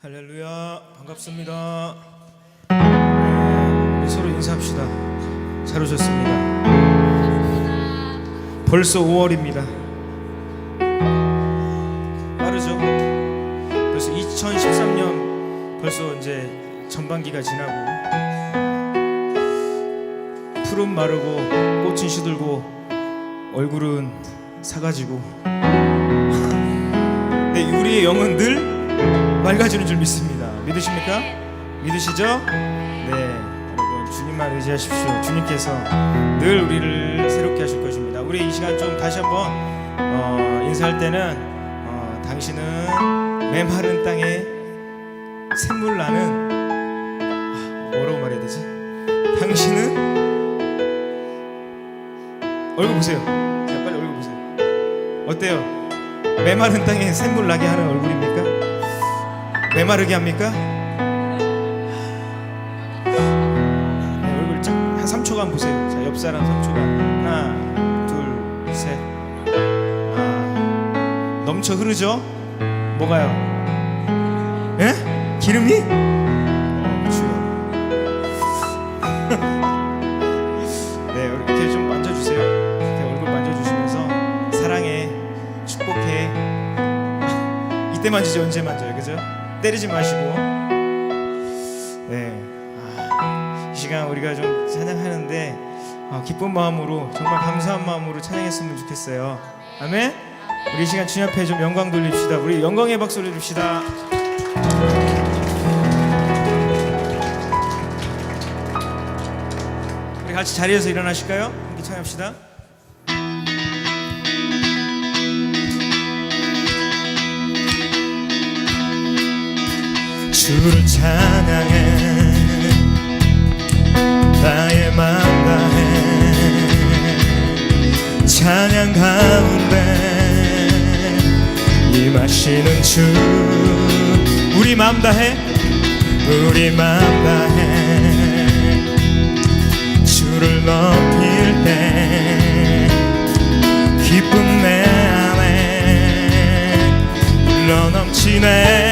할렐루야, 반갑습니다. 네, 우리 서로 인사합시다. 잘 오셨습니다. 벌써 5월입니다. 빠르죠? 벌써 2013년 벌써 이제 전반기가 지나고 풀은 마르고 꽃은 시들고 얼굴은 사가지고 네, 우리의 영은 늘 맑아지는 줄 믿습니다. 믿으십니까? 믿으시죠? 네, 여러분 주님만 의지하십시오. 주님께서 늘 우리를 새롭게 하실 것입니다. 우리 이 시간 좀 다시 한번 인사할 때는 당신은 메마른 땅에 샘물 나는 뭐라고 말해야 되지? 당신은 얼굴 보세요. 자, 빨리 얼굴 보세요. 어때요? 메마른 땅에 샘물 나게 하는 얼굴입니까? 메마르게 합니까? 네, 얼굴 한 3초간 보세요. 자, 옆 사람 3초간. 하나, 둘, 셋. 넘쳐 흐르죠? 뭐가요? 예? 기름이? 주여. 네, 이렇게 좀 만져주세요. 이렇게 얼굴 만져주시면서 사랑해, 축복해. 이때 만지지 언제 만져요, 그죠? 때리지 마시고. 네, 이 시간 우리가 좀 찬양하는데 기쁜 마음으로, 정말 감사한 마음으로 찬양했으면 좋겠어요. 아멘. 우리 이 시간 주님 앞에 좀 영광 돌립시다. 우리 영광의 박수 올려줍시다. 우리 같이 자리에서 일어나실까요? 함께 찬양합시다. 주를 찬양해, 나의 맘 다해. 찬양 가운데 임하시는 주, 우리 맘 다해, 우리 맘 다해. 주를 높일 때 기쁨 내 안에 흘러넘치네.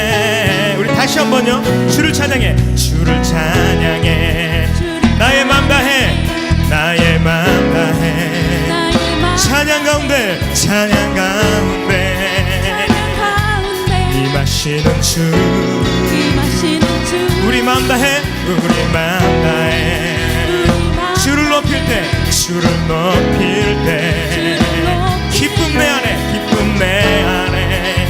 다시 한번요. 주를 찬양해, 주를 찬양해, 나의 맘 다해, 나의 맘 다해. 찬양 가운데, 찬양 가운데 임하시는 주, 우리 맘 다해, 우리 맘 다해. 주를 높일 때, 주를 높일 때 기쁨 내 안에, 기쁨 내 안에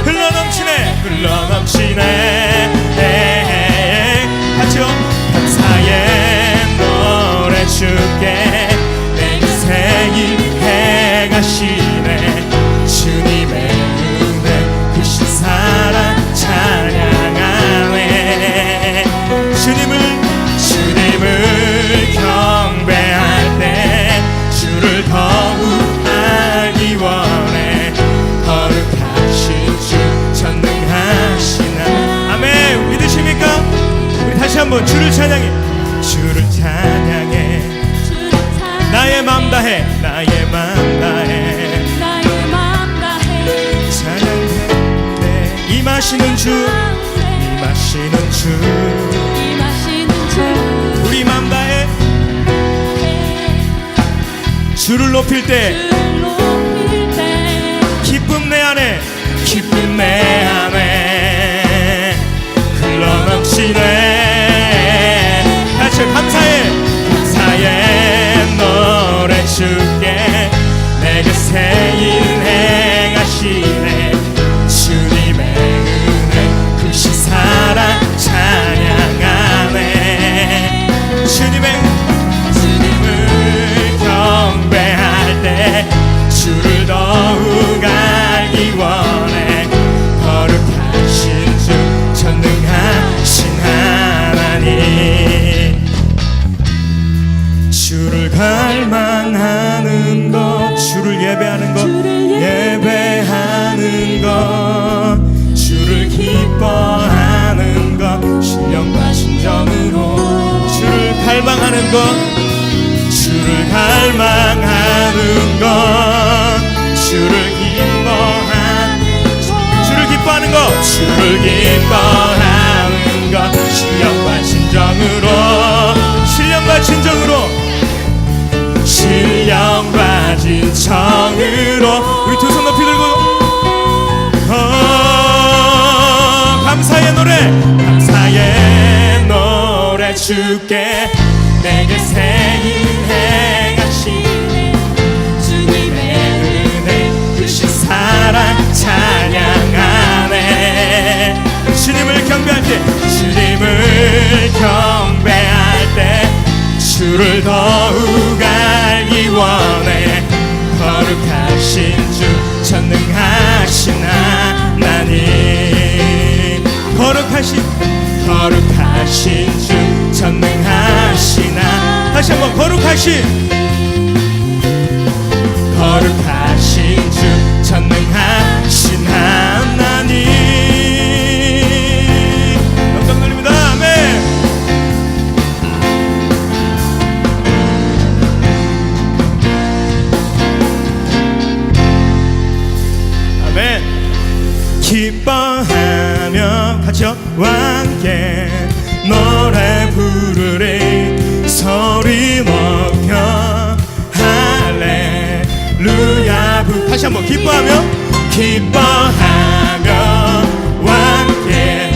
흘러넘치네, 흘러넘치네. 같이요. 감사의 노래 주께 내 인생이 행하시네. 주님의 은혜 크신 사랑 찬양하네. 주님을 경배할 때 주를 더욱 알기 원해. 거룩하신 주, 전능하신 하나님. 아멘. 믿으십니까? 우리 다시 한번 주를 찬양해, 주를 찬양해, 나의 맘 다해, 나의 맘 다해. 찬양해, 임하시는 주, 임하시는 주, 우리 맘 다해. 주를 높일 때 기쁨 내 안에, 기쁨 내 안에 흘러넘치네. 다시 감사해, 감사의 노래 주께 내게 새일 행하시네. 주님의 은혜 크신 사랑 찬양하네. 주님을 경배할 때 주를 더욱 알기 원해. 거룩하신 주, 전능하신 하나님. 주를 갈망하는 것, 주를 예배하는 것, 예배하는 것, 주를 기뻐하는 것, 신령과 진정으로 주를 갈망하는 것, 주를 갈망하는 것, 주를 기뻐하는 것, 주를 기뻐하는 것, 주를 기뻐하는 것 신령과 진정으로 신령과 진정으로 신령과 진정으로 우리 두 손 높이 들고 감사의 노래 주께 내게 새 일 행하시네 주님의 은혜 크신 사랑 찬양하네 주님을 경배할 때 주를 더욱 알기 원해 거룩하신 주 전능하신 하나님 거룩하신 주 전능하신 하나님 다시 한번 거룩하신 주 전능하신 하나님 영광 돌립니다. 아멘. 아멘. 기뻐하며 같이요 함께 노래 부르리 소리 높여 할렐루야 다시 한번 기뻐하며 함께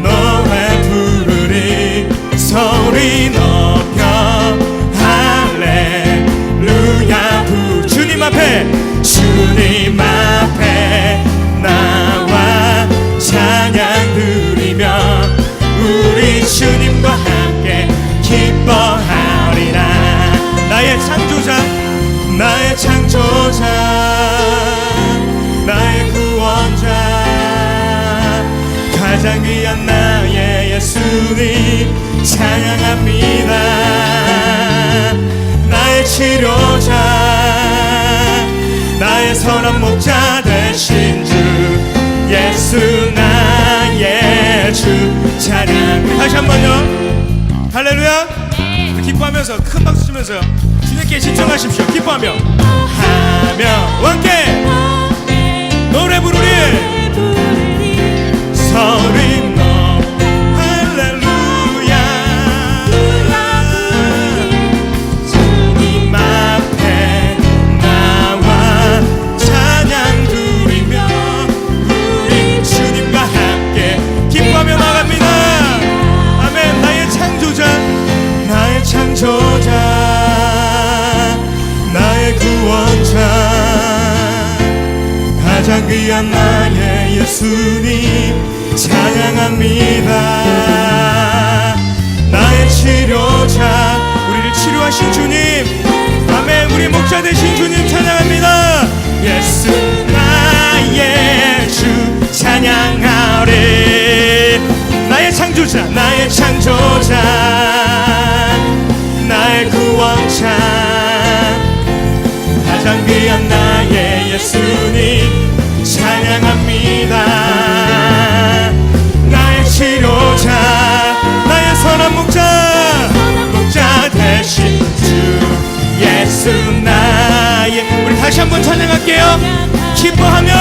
노래 부르리 소리 높여 할렐루야 주님 앞에 나와 찬양 드리며 우리 주님과 함께 기뻐하리라 나의 창조자 나의 구원자 가장 귀한 나의 예수님 찬양합니다 나의 치료자 나의 선한 목자 되신 주 예수 나의 주 찬양 다시 한번요 할렐루야 기뻐하면서 큰 박수 치면서요 주님께 신청하십시오 기뻐하며 함께 노래 부르리 소리 높여 할렐루야 주님 앞에 나와 찬양 드리며 우리 주님과 함께 기뻐하며 나갑니다. 아멘. 나의 창조자 나의 구원자 가장 귀한 나의 예수님 찬양합니다. 나의 치료자 우리를 치료하신 주님 아멘. 우리 목자 되신 주님 찬양합니다. 예수 나의 주 찬양하리 나의 창조자 나의 구원자 가장 귀한 나의 예수님 찬양합니다. 나의 치료자 나의 선한 목자 되신 주 예수 나의 우리 다시 한번 찬양할게요. 기뻐하며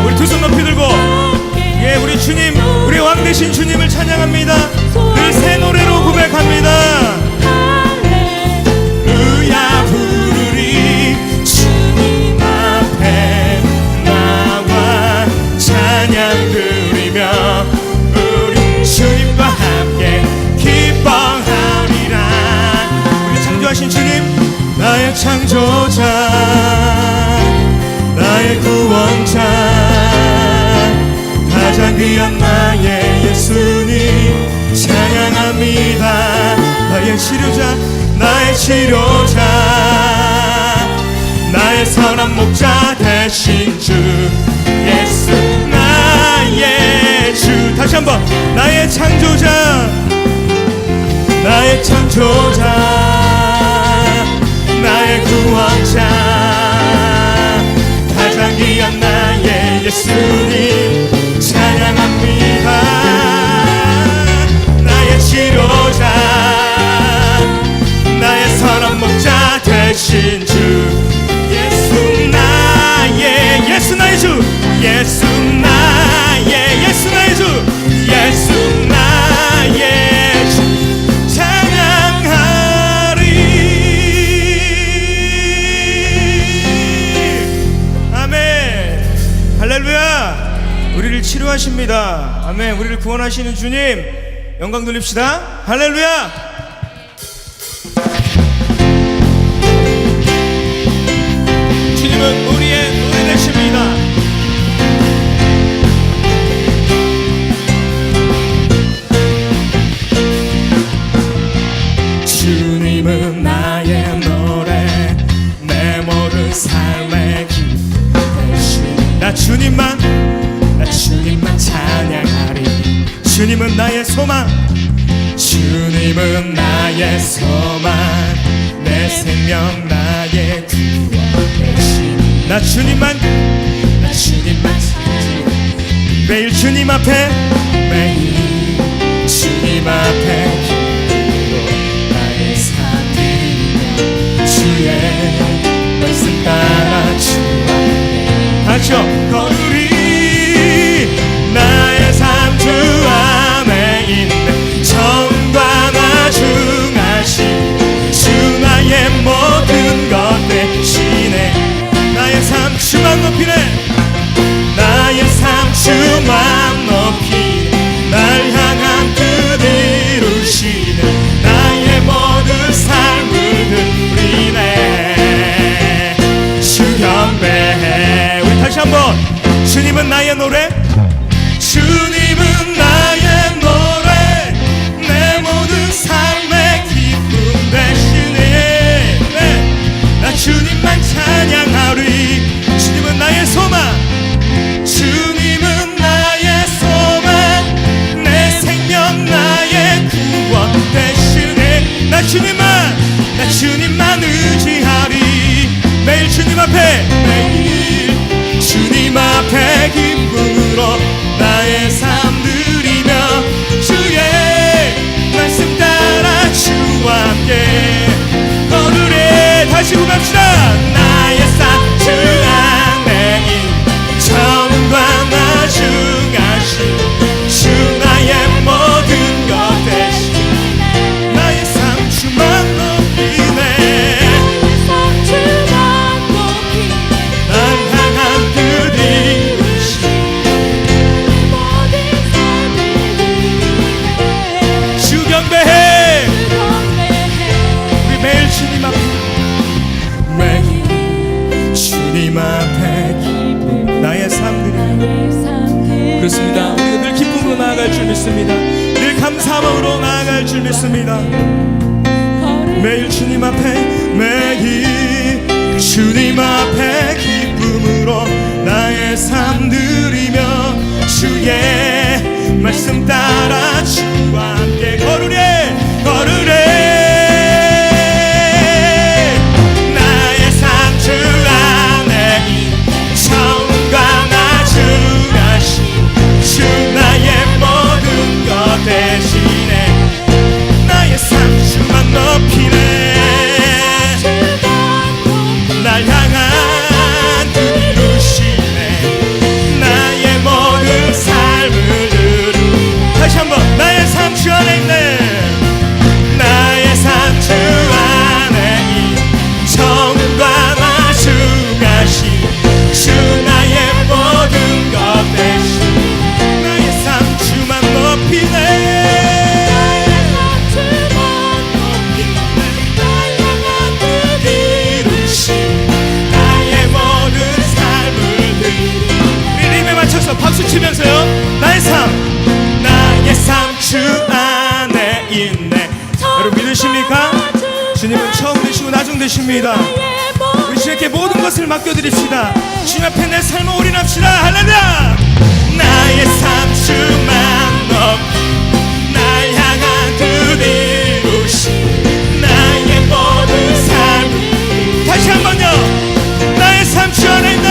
우리 두 손 높이 들고 예 우리 주님 우리 왕 되신 주님을 찬양합니다. 늘 새 노래로 고백합니다. 할렐루야 부르리 주님 앞에 나와 찬양 드리며 우리 주님과 함께 기뻐하리라. 우리 창조하신 주님 나의 창조자 나의 구원자 가장 귀한 나의 예수님 찬양합니다. 나의 치료자 나의 선한 목자 되신 주 예수 나의 주 다시 한번 나의 창조자 나의 구원자 가장 귀한 나의 예수님 찬양합니다. 나의 치료자 나의 선한 목자 되신 주 예수 할렐루야. 우리를 치료하십니다. 아멘. 우리를 구원하시는 주님 영광 돌립시다. 할렐루야. 주님은 우리의 노래 되십니다. 주님은 나의 노래, 내 모든 삶의 기쁨 되시니 나 주님만 찬양하리. 주님은 나의 소망, 주님은 나의 소망, 내 생명 나의 구원 되시니 나 주님만 찬양하리. 매일 주님 앞에 주님 앞에 주의 말씀 따라 주와 하죠. 거두리 나의 삶 주 안에 있네. 정과 나중하신 주 나의 모든 것 대신에 나의 삶 주만 높이네. 나의 삶 주만 높이네. 날 향한 뜻 이루시네. 나의 모든 삶을 주 경배해. 우리 다시 한번. 주님은 나의 노래, 주님은 나의 노래, 내 모든 삶의 기쁨 되시네. 나 주님만 찬양하리. 주님은 나의 소망, 주님은 나의 소망, 내 생명 나의 구원 되시네. 나 주님만 의지하리. 매일 주님 앞에 기쁨으로 나의 삶 드리며 주의 말씀 따라 주와 함께 걸으래. 다시 고백합시다. 나의 삶 주 안에 있는 정과 나중하신 주 나의 모든 것 대신 나의 삶 주만 높이네. 그렇습니다. 우리가 늘 기쁨으로 나아갈 줄 믿습니다. 늘 감사함으로 나아갈 줄 믿습니다. 매일 주님 앞에 기쁨으로 나의 삶 드리며 주의 말씀 따라 주와 함께 걸으래. 나의 삶 주 안에 정과 나중하신 주 나의 모든 것 대신에 나의 삶 주만 높이네. 날 향한 뜻 이루시네. 나의 모든 삶을 드루. 다시 한번. 나의 삶 주 안에 있네. 나의 삶 주 안에 있는 정과 나중하신 주 나의 모든 것 대신 박수 치면서요. 나의 삶 주 안에 있네. 여러분 믿으십니까? 주님은 처음 되시고 나중 되십니다. 우리 주님께 모든 것을 맡겨드립시다. 주님 앞에 내 삶을 올인합시다. 할렐루야. 나의 삶 주만 높이 날 향한 그 이루신 나의 모든 삶. 다시 한번요. 나의 삶 주 안에 있네.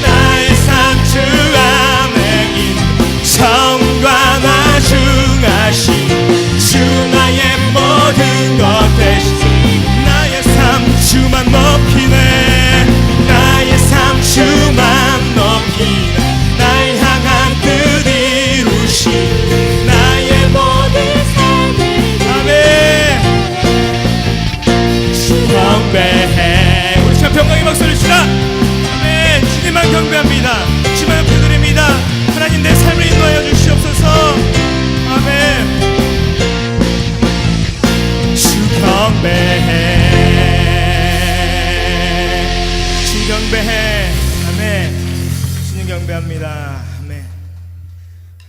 나의 삶 주 안에 있는 정과 나중하신 주 나의 모든 것 대신 나의 삶 주만 높이네. 나의 삶 주만 할렐루야입니다. 아멘.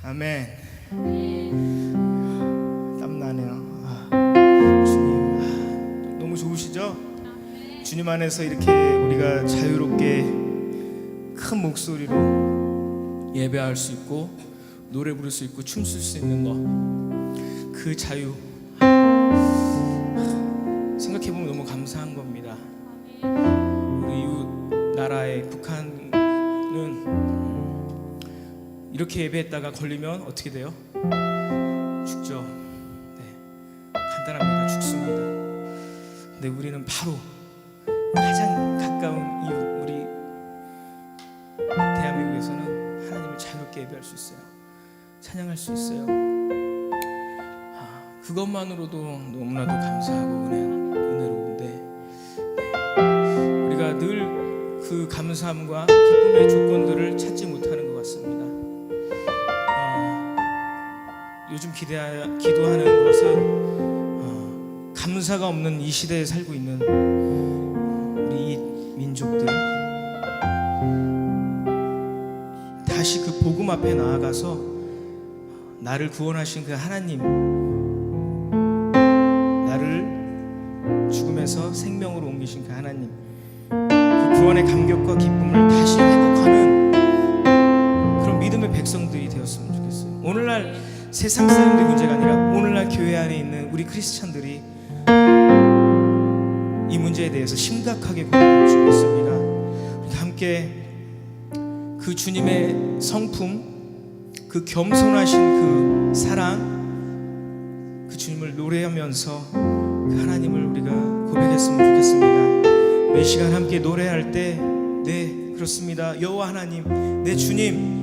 아멘. 땀나네요. 주님 너무 좋으시죠? 주님 안에서 이렇게 우리가 자유롭게 큰 목소리로 예배할 수 있고 노래 부를 수 있고 춤출 수 있는 거, 그 자유 생각해보면 너무 감사한 겁니다. 우리 이웃 나라의 북한은 이렇게 예배했다가 걸리면 어떻게 돼요? 죽죠. 네, 간단합니다. 죽습니다. 근데 우리는 바로 가장 가까운 이웃, 우리 대한민국에서는 하나님을 자유롭게 예배할 수 있어요. 찬양할 수 있어요. 그것만으로도 너무나도 감사하고 은혜로운데, 우리가 늘 그 감사함과 기쁨의 조건들을 찾지 못하는 것 같습니다. 요즘 기도하는 것은 감사가 없는 이 시대에 살고 있는 우리 이 민족들, 다시 그 복음 앞에 나아가서 나를 구원하신 그 하나님, 나를 죽음에서 생명으로 옮기신 그 하나님, 그 구원의 감격과 기쁨을 다시 회복하는 그런 믿음의 백성들이 되었으면 좋겠어요. 오늘날 세상 사람들의 문제가 아니라 오늘날 교회 안에 있는 우리 크리스찬들이 이 문제에 대해서 심각하게 고민할 수 있습니다. 우리 함께 그 주님의 성품, 그 겸손하신 그 사랑, 그 주님을 노래하면서 그 하나님을 우리가 고백했으면 좋겠습니다. 매 시간 함께 노래할 때, 네, 그렇습니다. 여호와 하나님, 내 주님,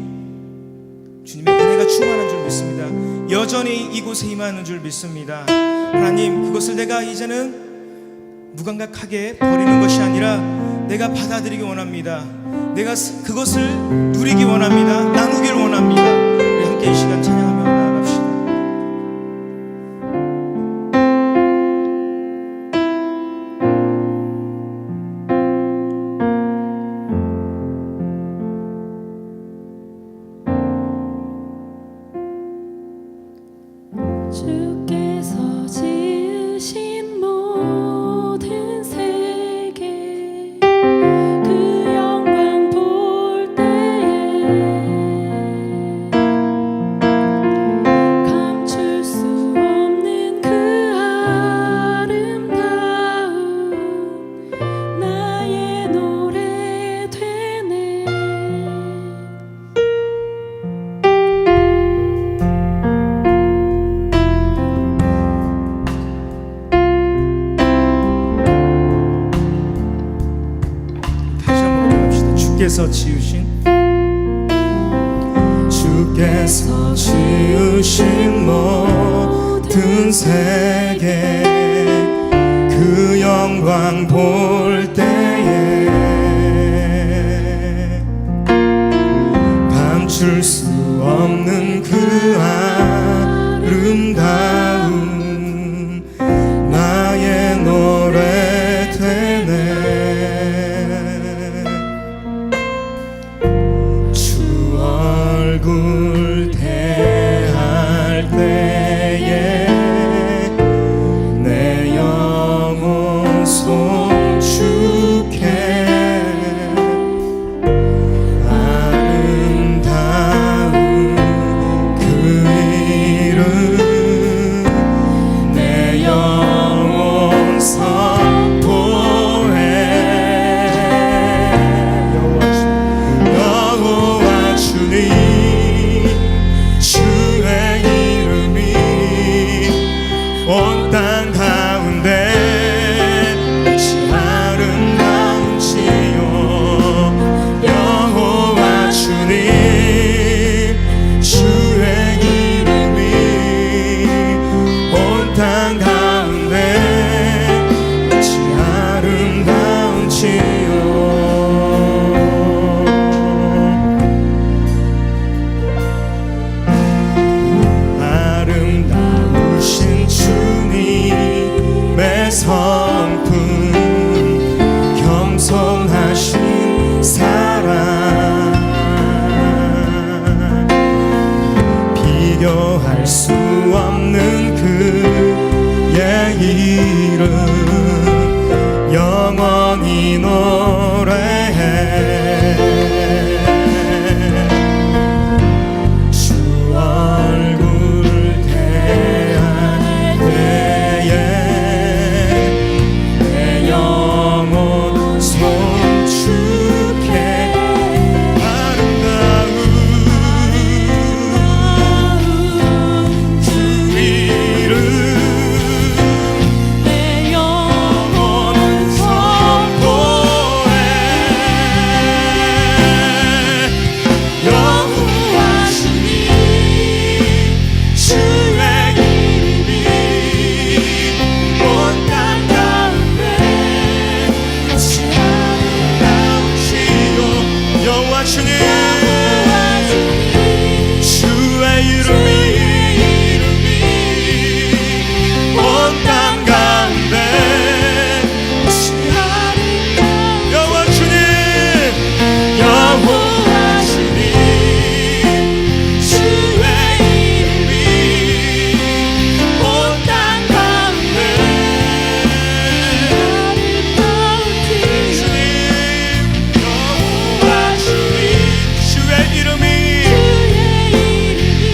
주님의 은혜가 충만한 줄 믿습니다. 여전히 이곳에 임하는 줄 믿습니다. 하나님, 그것을 내가 이제는 무감각하게 버리는 것이 아니라 내가 받아들이기 원합니다. 내가 그것을 누리기 원합니다. 나누길 원합니다. 우리 함께 이 시간 찬양하며 나아갑시다. 주께서 지으신 모든 세계 그 영광 볼 때에 감출 수 없는 그 아름다움 나의 노래 되네. 주께서 지으신 모든 세계 그 영광 볼 때에 감출 수 없는 그 아름다움 나의 노래 되네. 얼굴 대할 때에 내 영혼 송축해 아름다운 그 이름 내 영혼 선포해. 여호와 주님 수 없는 그의 이름 영원히 노래해. 주 얼굴 대할 때에 내 영혼 송축해. 아름다운 그 이름 내 영혼 선포해. 여호와 주님 주의 이름이 온 땅 가운데 어찌 아름다운지요. 여호와 주님 주의 이름이 온 땅 가운데 어찌 여호와 주님 여호와 주님 주의 이름이 온 땅 가운데 주님 여호와 주님 주의 이름이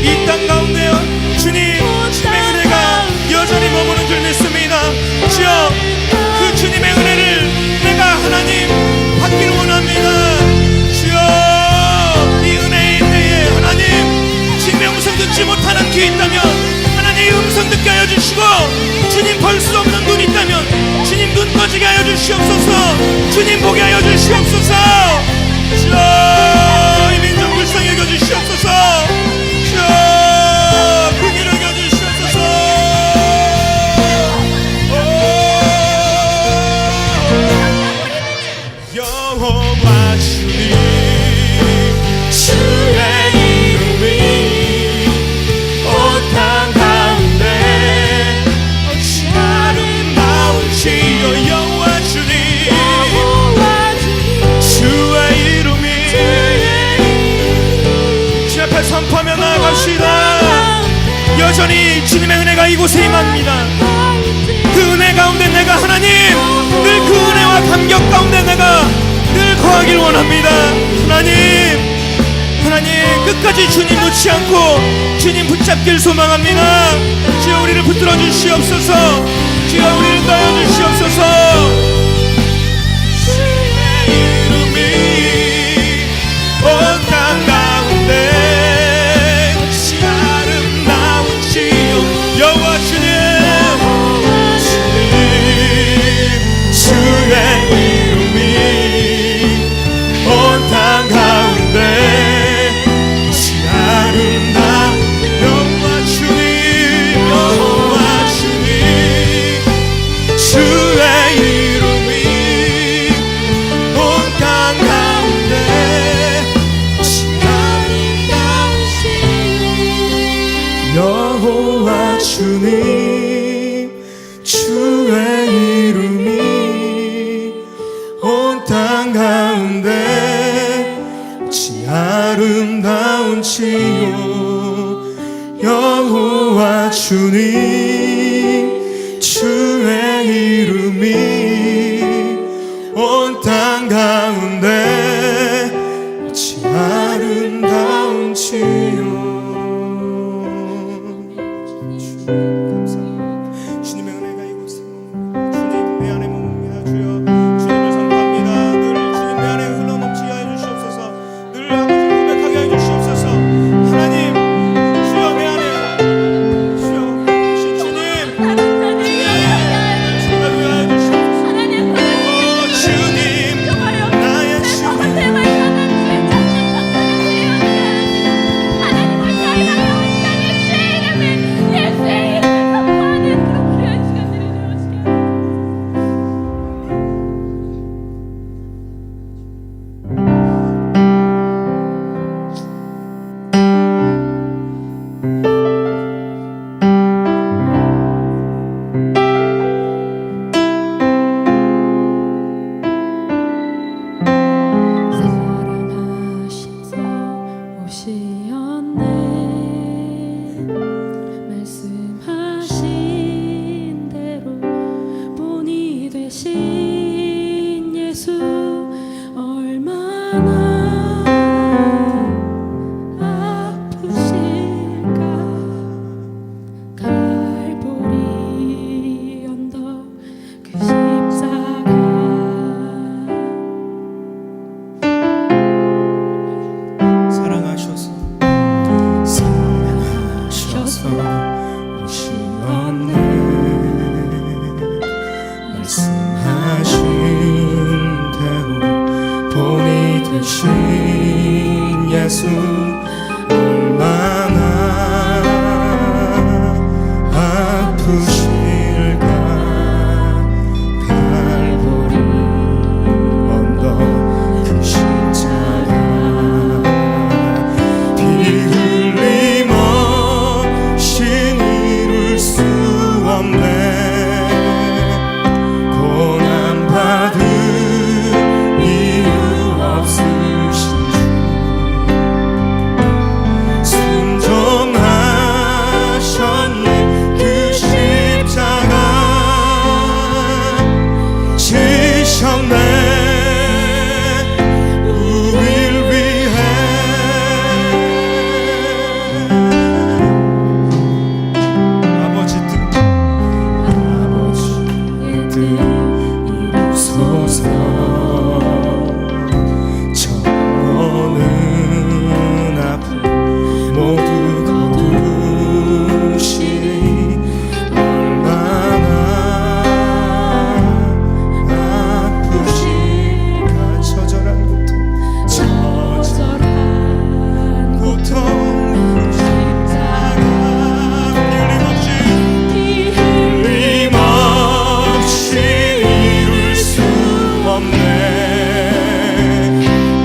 이 땅 가운데요. 주님 주님의 은혜가 여전히 머무는 줄 믿습니다. 주여 그 주님의 은혜를 내가 하나님 받기를 원합니다. 주여 이 은혜의 때에 하나님 주님의 음성 듣지 못하는 귀 있다면 하나님 음성 듣게 하여 주시고, 주님 볼 수 없는 눈 있다면 주님 눈 꺼지게 하여 주시옵소서. 주님 보게 하여 주시옵소서. 주여 이 민족 불쌍히 여겨 주시옵소서. 주여 긍휼히 여겨 주시옵소서. 여호와 주님 주의 이름이 온 땅 가운데 어찌 아름다운지요. 여호와 주님 주의 이름이 주 앞에 선포하며 나아갑시다. 여전히 주님의 은혜가 이곳에 임합니다. 그 은혜 가운데 내가 하나님 늘 그 은혜와 감격 가운데 내가 늘 거하길 원합니다. 하나님 끝까지 주님 놓지 않고 주님 붙잡길 소망합니다. 주여 우리를 붙들어 주시옵소서. 주여 우리를 따여 주시옵소서. 주의 이름이 온 땅 가운데 어찌 아름다운지요. 여호와 주님 주의 이름이 온 땅 가운데 어찌 아름다운 여호와 주님 여호와 주님 주의 이름이 온 땅 가운데 어찌 아름다운지. 여호와 주님 주의 이름이 온 땅 가운데 어찌 아름다운지요. 여호와 주님 주의 이름이 온 땅 가운데 어찌 아름다운지요. 주님의 은혜가 이곳에 주님 내 안에 머뭅니다. 주여 주님을 선포합니다. 늘 주님 내 안에 흘러넘치게 하여 주시옵소서. 늘 아버지를 고백하게 하여 주시옵소서. 하나님 주여 내 안에 주여 주님 주님을 위하여 주시옵소서. 주님 나의 주님 예수 얼마나 아프실까. 갈보리 언덕 그 십자가 피 흘림 없이 이룰 수 없네. 고난받을 이유 없으신 주 순종하셨네. 그 십자가 지셨네. 우릴 위해 아버지 뜻 이루소서. 저는 아픔 모두 거두시리. 얼마나 아프실까. 처절한 고통 십자가 흘림없이 이룰 수 없네.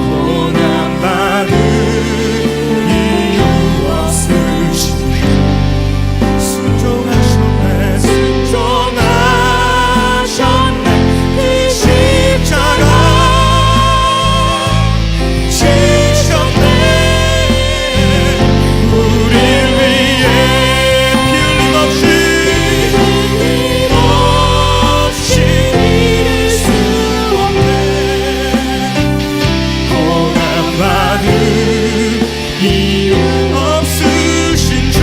고난받을 이유 없으신 순종하셨네. 그 십자가 지셨네. 우릴 위해 피 흘림없이 이룰 수 없네. 고난받을 이유 없으신 주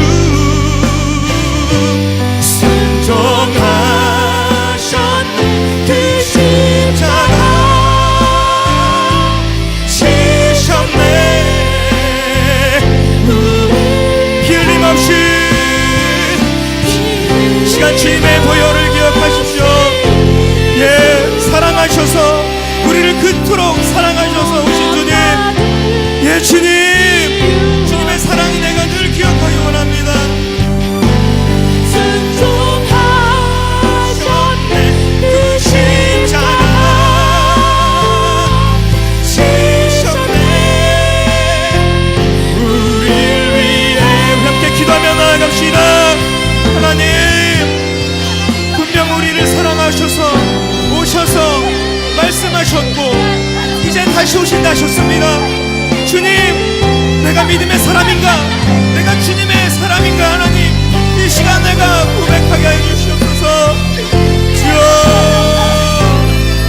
순종하셨네. 그 십자가 지셨네. 피 흘림없이 시간침의 보혈을 기억하십시오. 예, 사랑하셔서 우리를 그토록 사랑하셔서 오신 주님, 예 주님, 주님의 사랑이 내가 늘 기억하기 원합니다. 순종하셨네. 그 십자가 지셨네. 우릴 위해 함께 기도하며 나아갑시다. 하나님, 분명 우리를 사랑하셔서 오셔서 말씀하셨고 이제 다시 오신다 하셨습니다. 주님, 내가 믿음의 사람인가? 내가 주님의 사람인가? 하나님, 이 시간 내가 고백하게 하여 주시옵소서. 주여,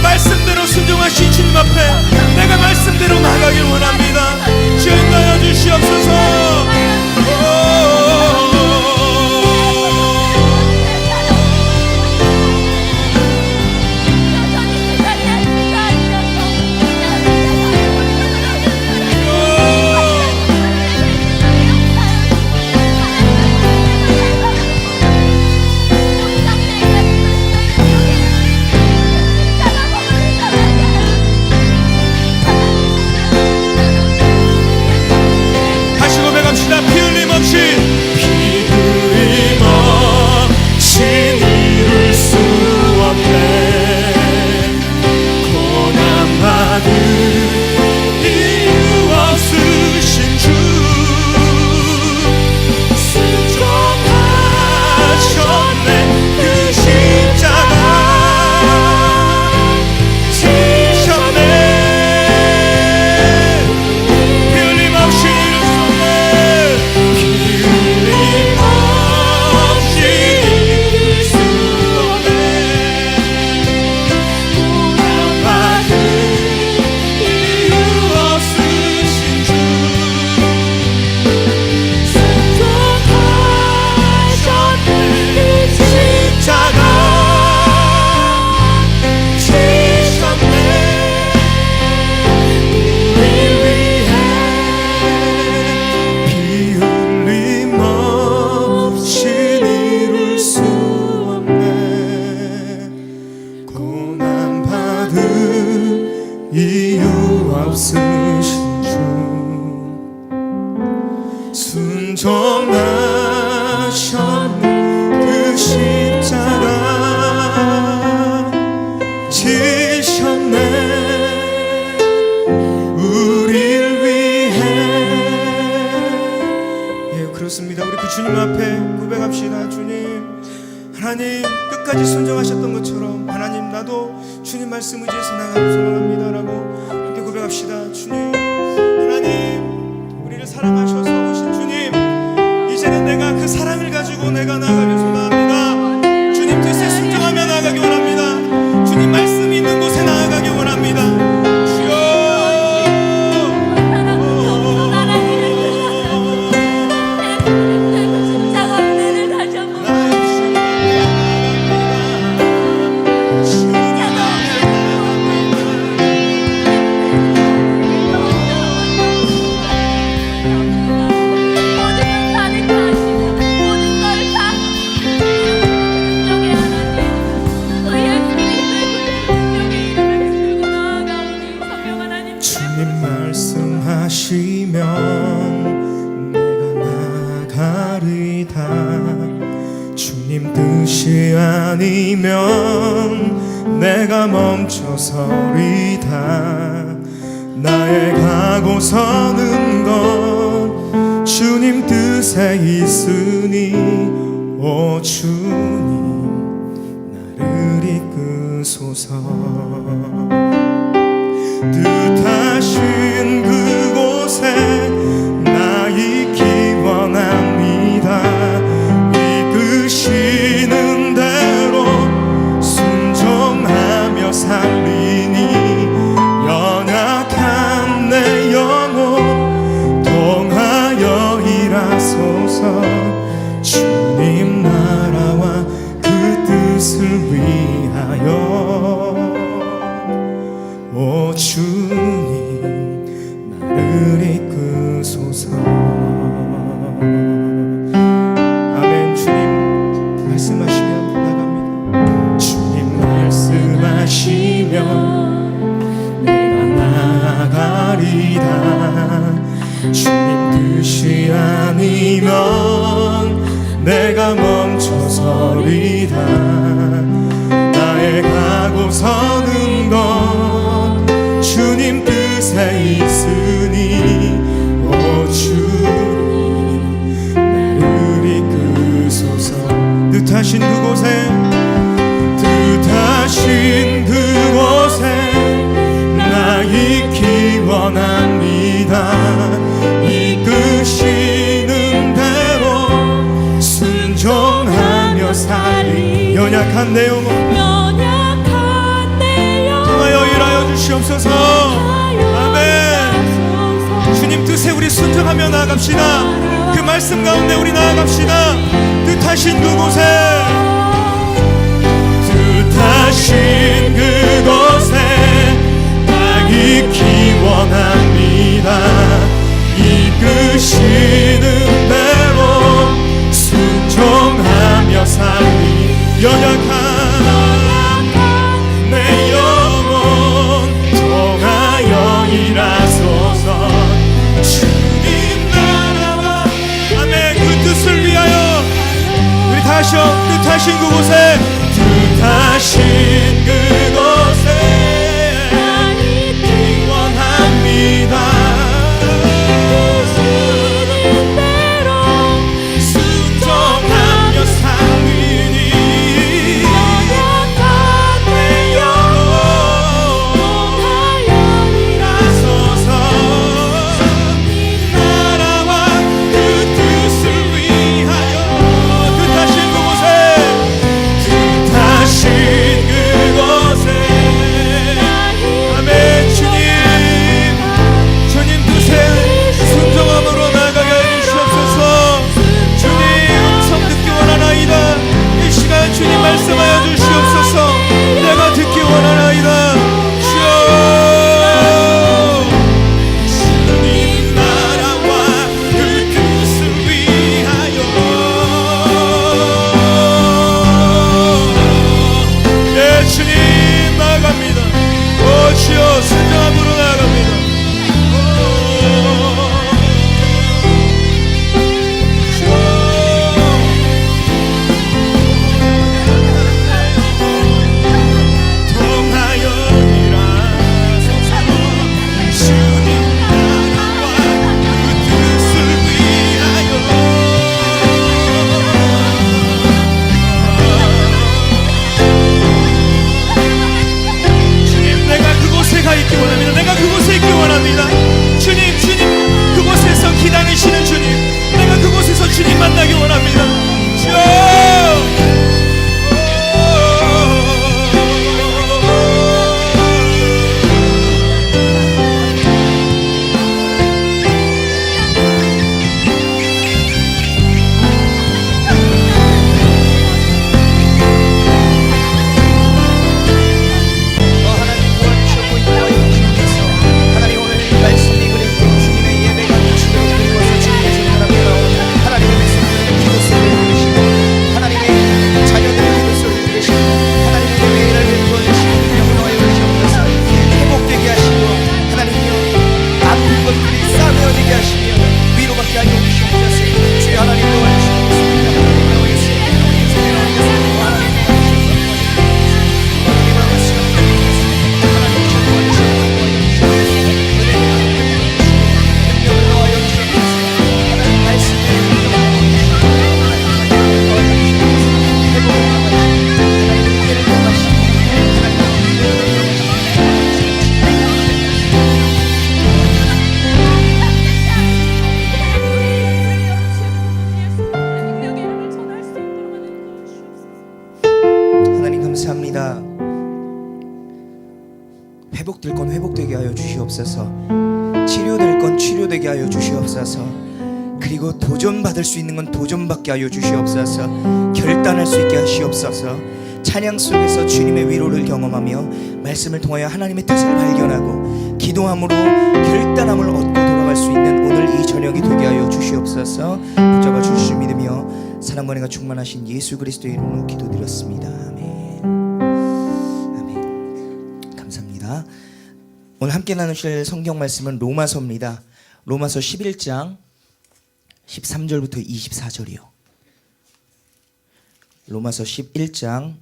말씀대로 순종하신 주님 앞에 내가 말씀대로 나아가길 원합니다. 주여, 인도하여 주시옵소서. 순종하셨네. 그 십자가 지셨네. 우릴 위해. 예, 그렇습니다. 우리 그 주님 앞에 고백합시다. 주님, 하나님 끝까지 순종하셨던 것처럼 하나님 나도 주님 말씀 의지해서 나가길 소망합니다 라고 함께 고백합시다. 주님, 하나님 우리를 사랑하셔서 오신 주님, 이제는 내가 그 사랑을 가지고 내가 나아가길 소망합니다. 주님 뜻에 순종하며 나아가기 원합니다. 주님 말씀이 있는 곳에 나아가기 원합니다. 주여. 주님 말씀하시면 내가 나가리다. 주님 뜻이 아니면 내가 멈춰서리다. 나의 가고 서는 것 주님 뜻에 있으니 오 주님 나를 이끄소서. 뜻하신 그곳에 나 있기 원합니다. 이끄시는 대로 순종하며 살리니 연약한 내 영혼 통하여 일하소서. 주님 나라와 그 뜻을 위하여 오 주님 나를 이끄소서. 아멘. 주님 말씀하시면 나갑니다. 주님 말씀하시면 내가 나가리다. 주님 뜻이 아니면 내가 멈춰서리다. 나의 가고 서는 것 주님 뜻에 있으니 오 주님 나를 이끄소서. 뜻하신 그곳에 나 있기 원합니다. 이끄시는 대로 순종하며 살리 연약한 내 영혼 통하여 일하여 주시옵소서. 아멘. 주님 뜻에 우리 순종하며 나아갑시다. 그 말씀 가운데 우리 나아갑시다. 뜻하신 그곳에 나 있기 원합니다. 이끄시는 대로 순종하며 살리 연약한 내 영혼 통하여 일하소서. 주님 나라와 아멘. 그 뜻을 위하여 우리 다시 뜻하신 그곳에 뜻하신 그곳에 있기 원합니다. 순종하며 살리니 연약한 내 영혼 일하소서. 나라와 그 뜻을 위하여 뜻하신 그곳에 뜻하신 그곳 회복될 건 회복되게 하여 주시옵소서. 치료될 건 치료되게 하여 주시옵소서. 그리고 도전받을 수 있는 건 도전받게 하여 주시옵소서. 결단할 수 있게 하시옵소서. 찬양 속에서 주님의 위로를 경험하며 말씀을 통하여 하나님의 뜻을 발견하고 기도함으로 결단함을 얻고 돌아갈 수 있는 오늘 이 저녁이 되게 하여 주시옵소서. 붙잡아 주실 줄 믿으며 사랑과 은혜가 충만하신 예수 그리스도의 이름으로 기도드렸습니다. 아멘. 아멘. 감사합니다. 오늘 함께 나누실 성경 말씀은 로마서입니다. 로마서 11장 13절부터 24절이요. 로마서 11장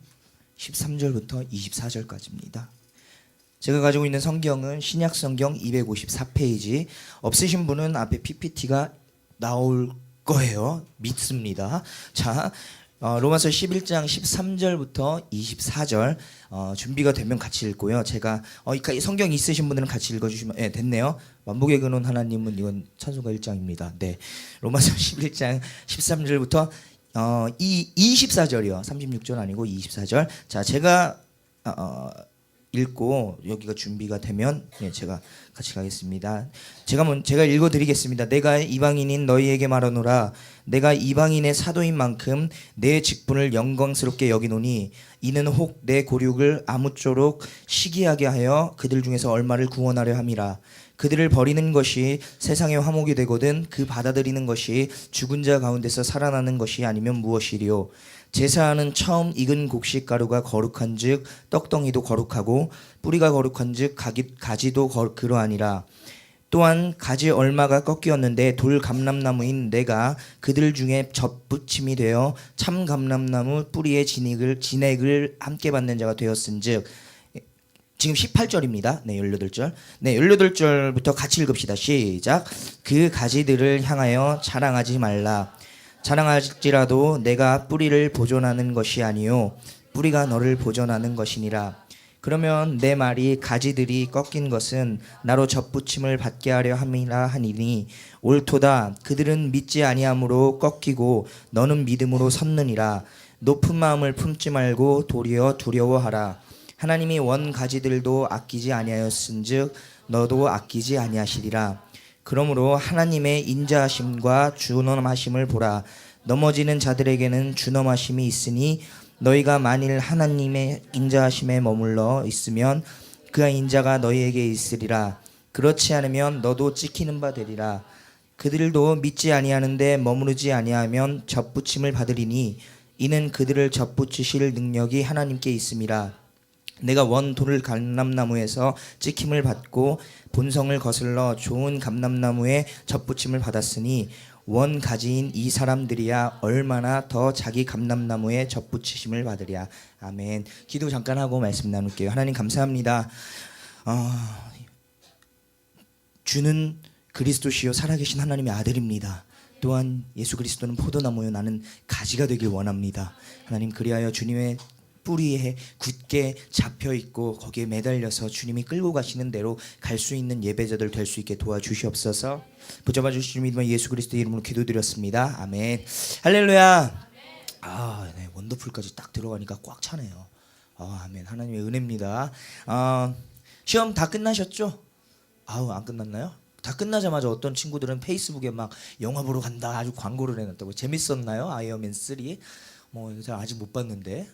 13절부터 24절까지입니다. 제가 가지고 있는 성경은 신약 성경 254페이지. 없으신 분은 앞에 PPT가 나올 거예요. 믿습니다. 자, 로마서 11장 13절부터 24절 준비가 되면 같이 읽고요. 제가 성경 있으신 분들은 같이 읽어주시면 됐네요. 만복의 근원 하나님은 이건 찬송가 1장입니다. 네, 로마서 11장 13절부터 24절이요. 36절 아니고 24절. 자, 제가 읽고 여기가 준비가 되면 제가 같이 가겠습니다. 제가 읽어드리겠습니다. 내가 이방인인 너희에게 말하노라. 내가 이방인의 사도인 만큼 내 직분을 영광스럽게 여기노니 이는 혹 내 고륙을 아무쪼록 시기하게 하여 그들 중에서 얼마를 구원하려 함이라. 그들을 버리는 것이 세상의 화목이 되거든 그 받아들이는 것이 죽은 자 가운데서 살아나는 것이 아니면 무엇이리요. 제사하는 처음 익은 곡식가루가 거룩한즉 떡덩이도 거룩하고 뿌리가 거룩한즉 가지도 그러하니라. 또한 가지 얼마가 꺾이었는데 돌 감람나무인 내가 그들 중에 접붙임이 되어 참 감람나무 뿌리의 진액을 함께 받는 자가 되었은즉. 지금 18절입니다. 네, 18절. 네, 18절부터 같이 읽읍시다. 시작. 그 가지들을 향하여 자랑하지 말라. 자랑할지라도 내가 뿌리를 보존하는 것이 아니요 뿌리가 너를 보존하는 것이니라. 그러면 내 말이 가지들이 꺾인 것은 나로 접붙임을 받게 하려 함이라 하니니 옳도다. 그들은 믿지 아니함으로 꺾이고 너는 믿음으로 섰느니라. 높은 마음을 품지 말고 도리어 두려워하라. 하나님이 원 가지들도 아끼지 아니하였은즉 너도 아끼지 아니하시리라. 그러므로 하나님의 인자하심과 준엄하심을 보라. 넘어지는 자들에게는 준엄하심이 있으니 너희가 만일 하나님의 인자하심에 머물러 있으면 그 인자가 너희에게 있으리라. 그렇지 않으면 너도 찍히는 바 되리라. 그들도 믿지 아니하는데 머무르지 아니하면 접붙임을 받으리니 이는 그들을 접붙이실 능력이 하나님께 있음이라. 내가 원 돌을 감람나무에서 찍힘을 받고 본성을 거슬러 좋은 감람나무에 접붙임을 받았으니 원 가지인 이 사람들이야 얼마나 더 자기 감람나무에 접붙이심을 받으랴. 아멘. 기도 잠깐 하고 말씀 나눌게요. 하나님 감사합니다. 주는 그리스도시요 살아계신 하나님의 아들입니다. 또한 예수 그리스도는 포도나무요 나는 가지가 되길 원합니다. 하나님 그리하여 주님의 뿌리에 굳게 잡혀있고 거기에 매달려서 주님이 끌고 가시는 대로 갈 수 있는 예배자들 될 수 있게 도와주시옵소서. 붙잡아 주시는 믿음의 예수 그리스도의 이름으로 기도드렸습니다. 아멘. 할렐루야. 네, 원더풀까지 딱 들어가니까 꽉 차네요. 아멘. 하나님의 은혜입니다. 시험 다 끝나셨죠? 안 끝났나요? 다 끝나자마자 어떤 친구들은 페이스북에 막 영화 보러 간다 아주 광고를 해놨다고. 재밌었나요? 아이언맨 3? 제가 아직 못 봤는데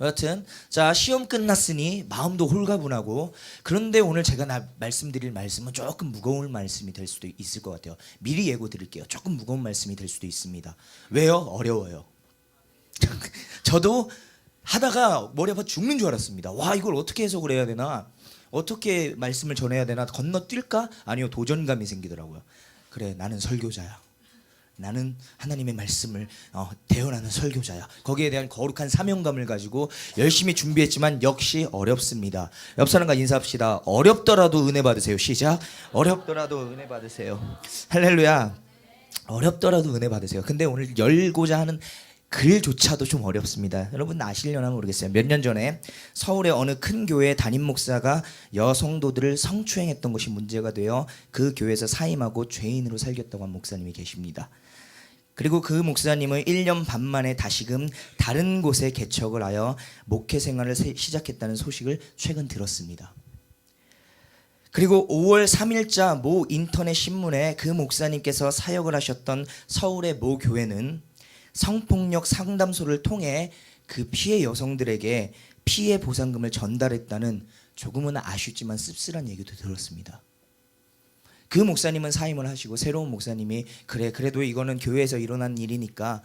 여하튼 자 시험 끝났으니 마음도 홀가분하고 그런데 오늘 제가 말씀드릴 말씀은 조금 무거운 말씀이 될 수도 있을 것 같아요. 미리 예고 드릴게요. 조금 무거운 말씀이 될 수도 있습니다. 왜요? 어려워요. 저도 하다가 머리 아파 죽는 줄 알았습니다. 와 이걸 어떻게 해석을 해야 되나 어떻게 말씀을 전해야 되나 건너뛸까? 아니요 도전감이 생기더라고요. 그래 나는 설교자야. 나는 하나님의 말씀을 대언하는 설교자야. 거기에 대한 거룩한 사명감을 가지고 열심히 준비했지만 역시 어렵습니다. 옆 사람과 인사합시다. 어렵더라도 은혜 받으세요. 시작. 어렵더라도 은혜 받으세요. 할렐루야. 어렵더라도 은혜 받으세요. 근데 오늘 열고자 하는 글조차도 좀 어렵습니다. 여러분 아시려나 모르겠어요. 몇 년 전에 서울의 어느 큰 교회 담임 목사가 여성도들을 성추행했던 것이 문제가 되어 그 교회에서 사임하고 죄인으로 살겠다고 한 목사님이 계십니다. 그리고 그 목사님은 1년 반 만에 다시금 다른 곳에 개척을 하여 목회 생활을 시작했다는 소식을 최근 들었습니다. 그리고 5월 3일자 모 인터넷 신문에 그 목사님께서 사역을 하셨던 서울의 모 교회는 성폭력 상담소를 통해 그 피해 여성들에게 피해 보상금을 전달했다는 조금은 아쉽지만 씁쓸한 얘기도 들었습니다. 그 목사님은 사임을 하시고 새로운 목사님이 그래도 이거는 교회에서 일어난 일이니까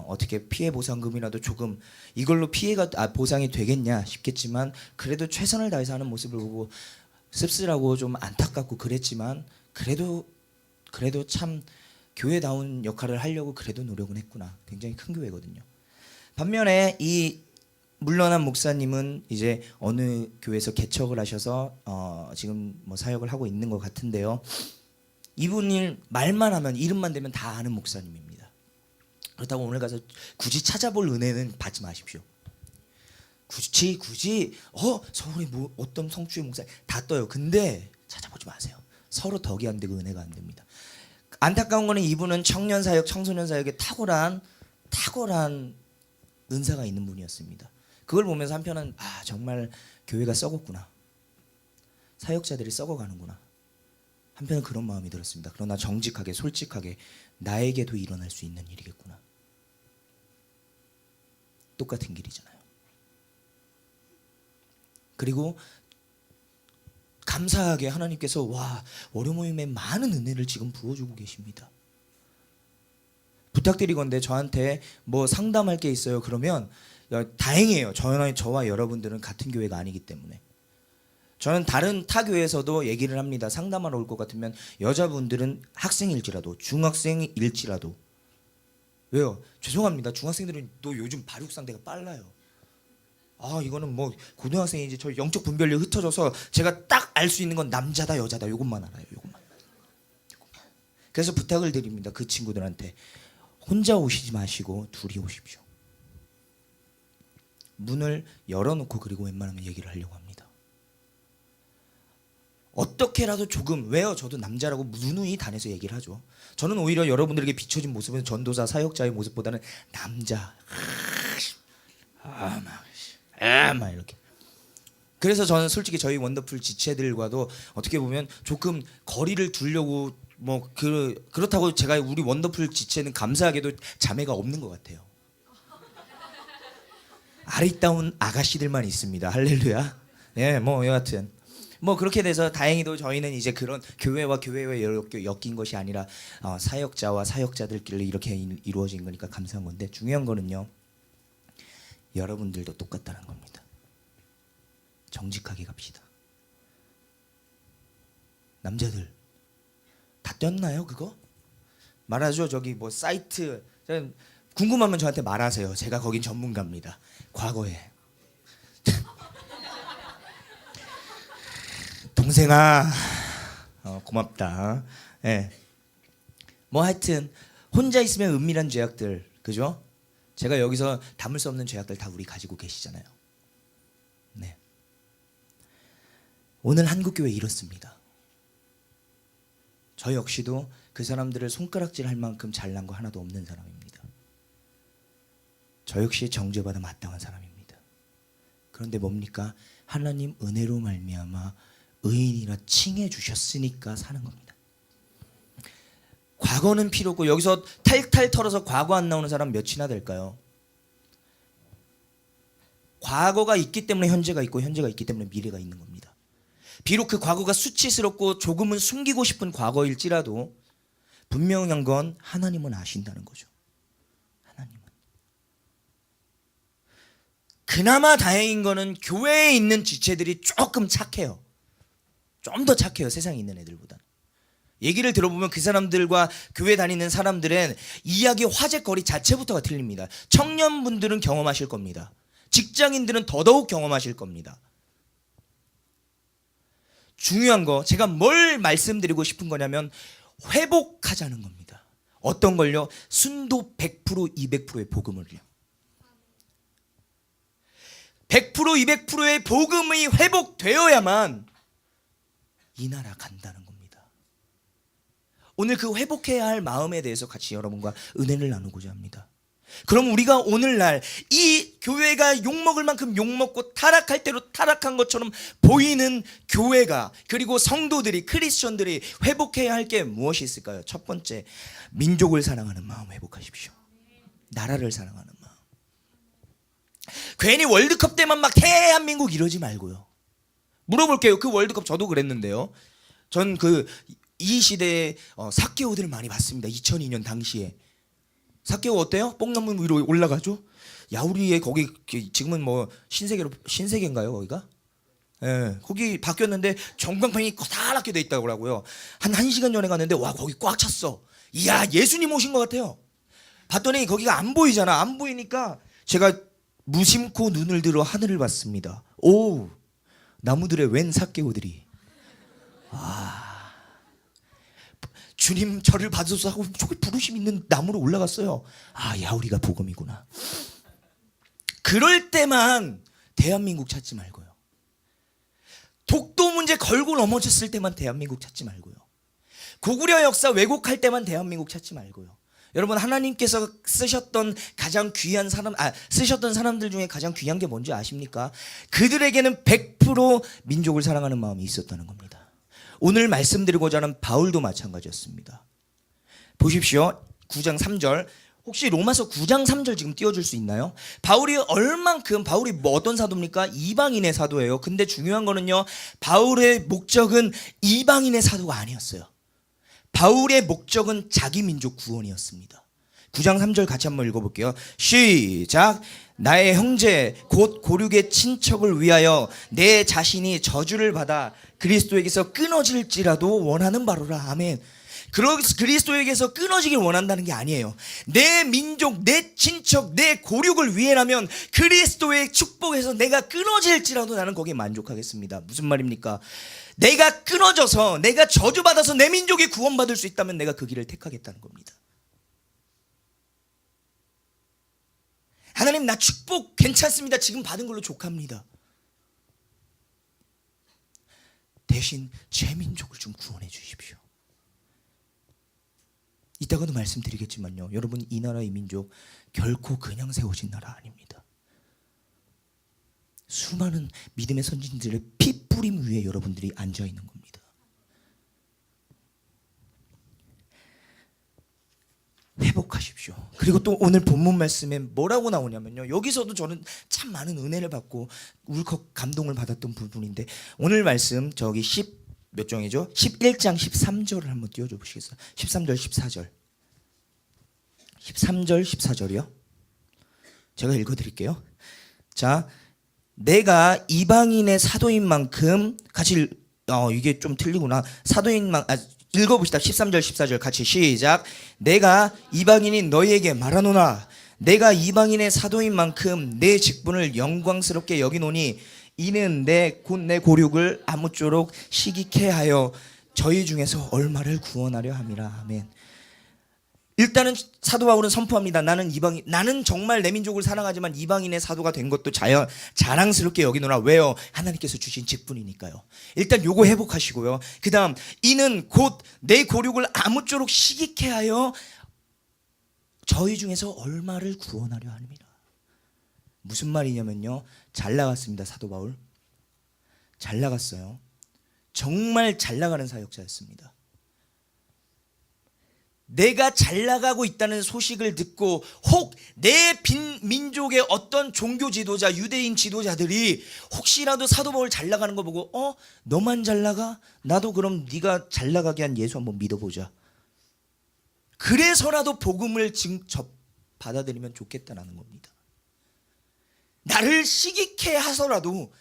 어떻게 피해 보상금이라도 조금 이걸로 피해가 보상이 되겠냐 싶겠지만 그래도 최선을 다해서 하는 모습을 보고 씁쓸하고 좀 안타깝고 그랬지만 그래도 참 교회다운 역할을 하려고 그래도 노력은 했구나. 굉장히 큰 교회거든요. 반면에 이 물러난 목사님은 이제 어느 교회에서 개척을 하셔서 지금 뭐 사역을 하고 있는 것 같은데요. 이분이 말만 하면 이름만 대면 다 아는 목사님입니다. 그렇다고 오늘 가서 굳이 찾아볼 은혜는 받지 마십시오. 굳이 서울에 뭐 어떤 성주의 목사 다 떠요. 근데 찾아보지 마세요. 서로 덕이 안 되고 은혜가 안 됩니다. 안타까운 거는 이분은 청년 사역, 청소년 사역에 탁월한 은사가 있는 분이었습니다. 그걸 보면서 한편은 정말 교회가 썩었구나. 사역자들이 썩어가는구나. 한편은 그런 마음이 들었습니다. 그러나 정직하게 솔직하게 나에게도 일어날 수 있는 일이겠구나. 똑같은 길이잖아요. 그리고 감사하게 하나님께서 월요 모임에 많은 은혜를 지금 부어주고 계십니다. 부탁드리건대 저한테 뭐 상담할 게 있어요. 그러면 다행이에요. 저와 여러분들은 같은 교회가 아니기 때문에. 저는 다른 타 교회에서도 얘기를 합니다. 상담하러 올 것 같으면 여자분들은 학생일지라도 중학생일지라도 왜요? 죄송합니다. 중학생들은 또 요즘 발육상대가 빨라요. 이거는 뭐 고등학생인지 저 영적 분별력이 흩어져서 제가 딱 알 수 있는 건 남자다 여자다 요것만 알아요. 요것만. 그래서 부탁을 드립니다. 그 친구들한테 혼자 오시지 마시고 둘이 오십시오. 문을 열어놓고 그리고 웬만하면 얘기를 하려고 합니다. 어떻게라도 조금 왜요? 저도 남자라고 누누이 단에서 얘기를 하죠. 저는 오히려 여러분들에게 비춰진 모습은 전도사 사역자의 모습보다는 남자 막 이렇게. 그래서 저는 솔직히 저희 원더풀 지체들과도 어떻게 보면 조금 거리를 두려고 뭐 그렇다고 제가 우리 원더풀 지체는 감사하게도 자매가 없는 것 같아요. 아리따운 아가씨들만 있습니다. 할렐루야. 네, 뭐 여하튼 뭐 그렇게 돼서 다행히도 저희는 이제 그런 교회와 엮인 것이 아니라 사역자와 사역자들끼리 이렇게 이루어진 거니까 감사한 건데 중요한 거는요. 여러분들도 똑같다는 겁니다. 정직하게 갑시다. 남자들 다 떴나요 그거? 말하죠. 저기 뭐 사이트 궁금하면 저한테 말하세요. 제가 거긴 전문가입니다. 과거에 동생아 고맙다. 예. 뭐 하여튼 혼자 있으면 은밀한 죄악들 그죠? 제가 여기서 담을 수 없는 죄악들 다 우리 가지고 계시잖아요. 네. 오늘 한국교회 이렇습니다. 저 역시도 그 사람들을 손가락질할 만큼 잘난 거 하나도 없는 사람입니다. 저 역시 정죄받아 마땅한 사람입니다. 그런데 뭡니까? 하나님 은혜로 말미암아 의인이라 칭해 주셨으니까 사는 겁니다. 과거는 필요 없고 여기서 탈탈 털어서 과거 안 나오는 사람 몇이나 될까요? 과거가 있기 때문에 현재가 있고 현재가 있기 때문에 미래가 있는 겁니다. 비록 그 과거가 수치스럽고 조금은 숨기고 싶은 과거일지라도 분명한 건 하나님은 아신다는 거죠. 하나님은. 그나마 다행인 거는 교회에 있는 지체들이 조금 착해요. 좀 더 착해요. 세상에 있는 애들보다. 얘기를 들어보면 그 사람들과 교회 다니는 사람들은 이야기 화제거리 자체부터가 틀립니다. 청년분들은 경험하실 겁니다. 직장인들은 더더욱 경험하실 겁니다. 중요한 거 제가 뭘 말씀드리고 싶은 거냐면 회복하자는 겁니다. 어떤 걸요? 순도 100% 200%의 복음을요. 100% 200%의 복음이 회복되어야만 이 나라 간다는 겁니다. 오늘 그 회복해야 할 마음에 대해서 같이 여러분과 은혜를 나누고자 합니다. 그럼 우리가 오늘날 이 교회가 욕먹을 만큼 욕먹고 타락할 대로 타락한 것처럼 보이는 교회가, 그리고 성도들이, 크리스천들이 회복해야 할 게 무엇이 있을까요? 첫 번째, 민족을 사랑하는 마음 회복하십시오. 나라를 사랑하는 마음. 괜히 월드컵 때만 막 대한민국 이러지 말고요. 물어볼게요. 그 월드컵 저도 그랬는데요. 전 이 시대에 사케오들을 많이 봤습니다. 2002년 당시에. 사케오 어때요? 뽕나무 위로 올라가죠? 야우리에 거기 지금은 뭐 신세계인가요 거기가? 예, 거기 바뀌었는데 전광판이 커다랗게 돼 있다고 하고요. 한 1시간 전에 갔는데 와 거기 꽉 찼어. 이야 예수님 오신 것 같아요. 봤더니 거기가 안 보이잖아. 안 보이니까 제가 무심코 눈을 들어 하늘을 봤습니다. 오, 나무들의 웬 사케오들이. 주님 저를 받으소서 하고 저기 부르심 있는 나무로 올라갔어요. 아, 야우리가 복음이구나. 그럴 때만 대한민국 찾지 말고요. 독도 문제 걸고 넘어졌을 때만 대한민국 찾지 말고요. 고구려 역사 왜곡할 때만 대한민국 찾지 말고요. 여러분, 하나님께서 쓰셨던 쓰셨던 사람들 중에 가장 귀한 게 뭔지 아십니까? 그들에게는 100% 민족을 사랑하는 마음이 있었다는 겁니다. 오늘 말씀드리고자 하는 바울도 마찬가지였습니다. 보십시오. 9장 3절. 혹시 로마서 9장 3절 지금 띄워줄 수 있나요? 바울이 뭐 어떤 사도입니까? 이방인의 사도예요. 근데 중요한 거는요, 바울의 목적은 이방인의 사도가 아니었어요. 바울의 목적은 자기 민족 구원이었습니다. 9장 3절 같이 한번 읽어볼게요. 시작. 나의 형제 곧 고륙의 친척을 위하여 내 자신이 저주를 받아 그리스도에게서 끊어질지라도 원하는 바로라. 아멘. 그리스도에게서 끊어지길 원한다는 게 아니에요. 내 민족, 내 친척, 내 고륙을 위해라면 그리스도의 축복에서 내가 끊어질지라도 나는 거기에 만족하겠습니다. 무슨 말입니까? 내가 끊어져서, 내가 저주받아서 내 민족이 구원받을 수 있다면 내가 그 길을 택하겠다는 겁니다. 하나님, 나 축복 괜찮습니다. 지금 받은 걸로 족합니다. 대신 제 민족을 좀 구원해 주십시오. 이따가도 말씀드리겠지만요, 여러분, 이 나라, 이 민족 결코 그냥 세워진 나라 아닙니다. 수많은 믿음의 선진들의 피 뿌림 위에 여러분들이 앉아 있는 겁니다. 회복하십시오. 그리고 또 오늘 본문 말씀에 뭐라고 나오냐면요, 여기서도 저는 참 많은 은혜를 받고 울컥 감동을 받았던 부분인데, 오늘 말씀 저기 10몇 장이죠? 11장 13절을 한번 띄워줘 보시겠어요? 13절 14절 13절 14절이요. 제가 읽어드릴게요. 자, 내가 이방인의 사도인 만큼 같이 이게 좀 틀리구나. 읽어봅시다. 13절 14절 같이 시작. 내가 이방인인 너희에게 말하노라. 내가 이방인의 사도인 만큼 내 직분을 영광스럽게 여기노니 이는 곧 내 고륙을 아무쪼록 시기케 하여 저희 중에서 얼마를 구원하려 함이라. 아멘. 일단은 사도 바울은 선포합니다. 나는 정말 내 민족을 사랑하지만 이방인의 사도가 된 것도 자랑스럽게 여기노라. 왜요? 하나님께서 주신 직분이니까요. 일단 요거 회복하시고요. 그 다음, 이는 곧 내 고륙을 아무쪼록 시기케 하여 저희 중에서 얼마를 구원하려 함이라. 무슨 말이냐면요, 잘 나갔습니다. 사도 바울 잘 나갔어요. 정말 잘 나가는 사역자였습니다. 내가 잘 나가고 있다는 소식을 듣고 혹 내 민족의 어떤 종교 지도자, 유대인 지도자들이 혹시라도 사도 바울 잘 나가는 거 보고 너만 잘 나가? 나도 그럼 네가 잘 나가게 한 예수 한번 믿어보자. 그래서라도 복음을 받아들이면 좋겠다라는 겁니다. 나를 시기케 하서라도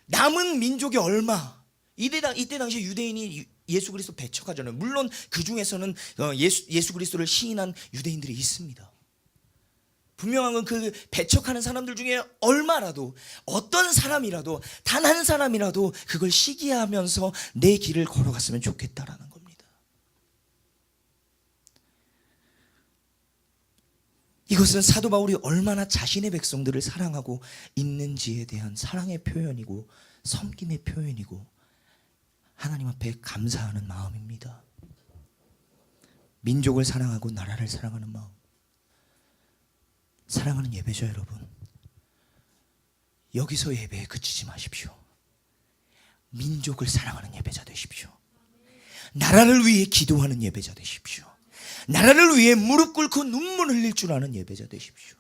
남은 민족이 얼마, 이때 당시 유대인이 예수 그리스도 배척하잖아요. 물론 그 중에서는 예수 그리스도를 시인한 유대인들이 있습니다. 분명한 건 그 배척하는 사람들 중에 얼마라도, 어떤 사람이라도, 단 한 사람이라도 그걸 시기하면서 내 길을 걸어갔으면 좋겠다라는 겁니다. 이것은 사도 바울이 얼마나 자신의 백성들을 사랑하고 있는지에 대한 사랑의 표현이고 섬김의 표현이고 하나님 앞에 감사하는 마음입니다. 민족을 사랑하고 나라를 사랑하는 마음. 사랑하는 예배자 여러분, 여기서 예배에 그치지 마십시오. 민족을 사랑하는 예배자 되십시오. 나라를 위해 기도하는 예배자 되십시오. 나라를 위해 무릎 꿇고 눈물 흘릴 줄 아는 예배자 되십시오.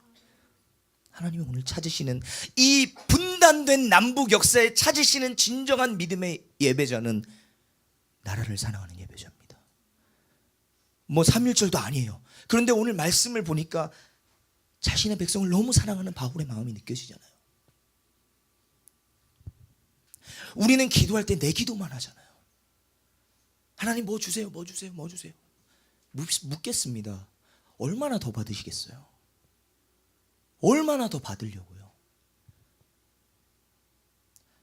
하나님이 오늘 찾으시는 이 분단된 남북 역사에 찾으시는 진정한 믿음의 예배자는 나라를 사랑하는 예배자입니다. 뭐 3.1절도 아니에요. 그런데 오늘 말씀을 보니까 자신의 백성을 너무 사랑하는 바울의 마음이 느껴지잖아요. 우리는 기도할 때 내 기도만 하잖아요. 하나님 뭐 주세요, 뭐 주세요, 뭐 주세요. 묻겠습니다. 얼마나 더 받으시겠어요? 얼마나 더 받으려고요?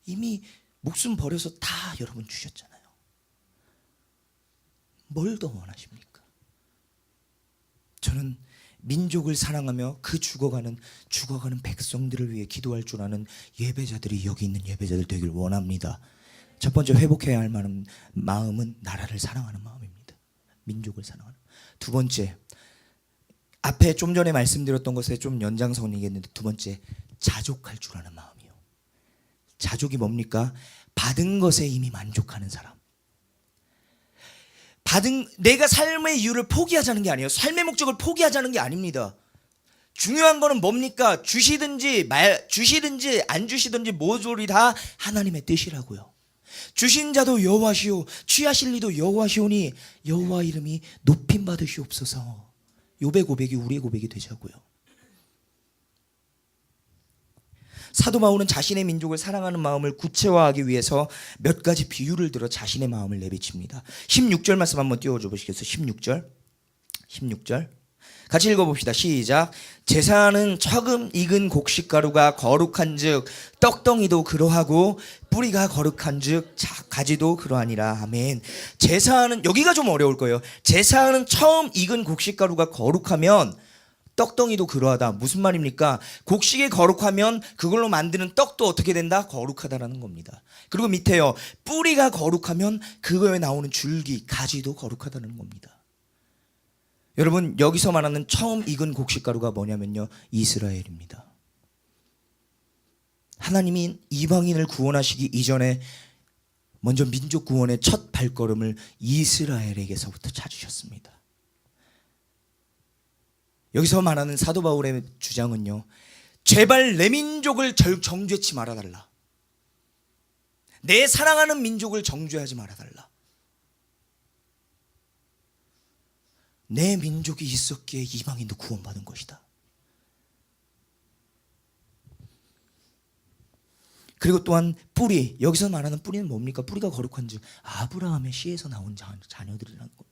이미 목숨 버려서 다 여러분 주셨잖아요. 뭘 더 원하십니까? 저는 민족을 사랑하며 그 죽어가는 백성들을 위해 기도할 줄 아는 예배자들이 여기 있는 예배자들 되길 원합니다. 첫 번째 회복해야 할 마음은 나라를 사랑하는 마음입니다. 민족을 사랑하는. 두 번째, 앞에 좀 전에 말씀드렸던 것에 좀 연장선이겠는데, 두 번째, 자족할 줄 아는 마음이요. 자족이 뭡니까? 받은 것에 이미 만족하는 사람. 내가 삶의 이유를 포기하자는 게 아니에요. 삶의 목적을 포기하자는 게 아닙니다. 중요한 거는 뭡니까? 주시든지 안 주시든지 모조리 다 하나님의 뜻이라고요. 주신 자도 여호와시오, 취하실 이도 여호와시오니 여호와 이름이 높임 받으시옵소서. 욥의 고백이 우리의 고백이 되자고요. 사도 바울은 자신의 민족을 사랑하는 마음을 구체화하기 위해서 몇 가지 비유를 들어 자신의 마음을 내비칩니다. 16절 말씀 한번 띄워줘 보시겠어요? 16절 같이 읽어봅시다. 시작. 제사하는 처금 익은 곡식가루가 거룩한즉 떡덩이도 그러하고 뿌리가 거룩한즉 가지도 그러하니라. 아멘. 제사하는, 여기가 좀 어려울 거예요. 제사하는 처음 익은 곡식가루가 거룩하면 떡덩이도 그러하다. 무슨 말입니까? 곡식이 거룩하면 그걸로 만드는 떡도 어떻게 된다? 거룩하다라는 겁니다. 그리고 밑에요. 뿌리가 거룩하면 그거에 나오는 줄기, 가지도 거룩하다는 겁니다. 여러분, 여기서 말하는 처음 익은 곡식가루가 뭐냐면요, 이스라엘입니다. 하나님이 이방인을 구원하시기 이전에 먼저 민족 구원의 첫 발걸음을 이스라엘에게서부터 찾으셨습니다. 여기서 말하는 사도 바울의 주장은요, 제발 내 민족을 정죄치 말아달라. 내 사랑하는 민족을 정죄하지 말아달라. 내 민족이 있었기에 이방인도 구원받은 것이다. 그리고 또한 뿌리, 여기서 말하는 뿌리는 뭡니까? 뿌리가 거룩한 즉 아브라함의 씨에서 나온 자녀들이라는 겁니다.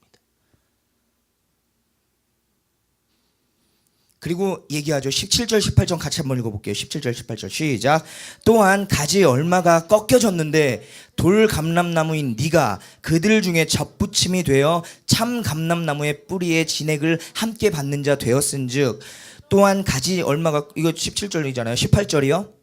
그리고 얘기하죠. 17절 18절 같이 한번 읽어볼게요. 17절 18절 시작. 또한 가지 얼마가 꺾여졌는데 돌 감람나무인 네가 그들 중에 접붙임이 되어 참 감람나무의 뿌리에 진액을 함께 받는 자 되었은즉, 또한 가지 얼마가, 이거 17절이잖아요. 18절이요.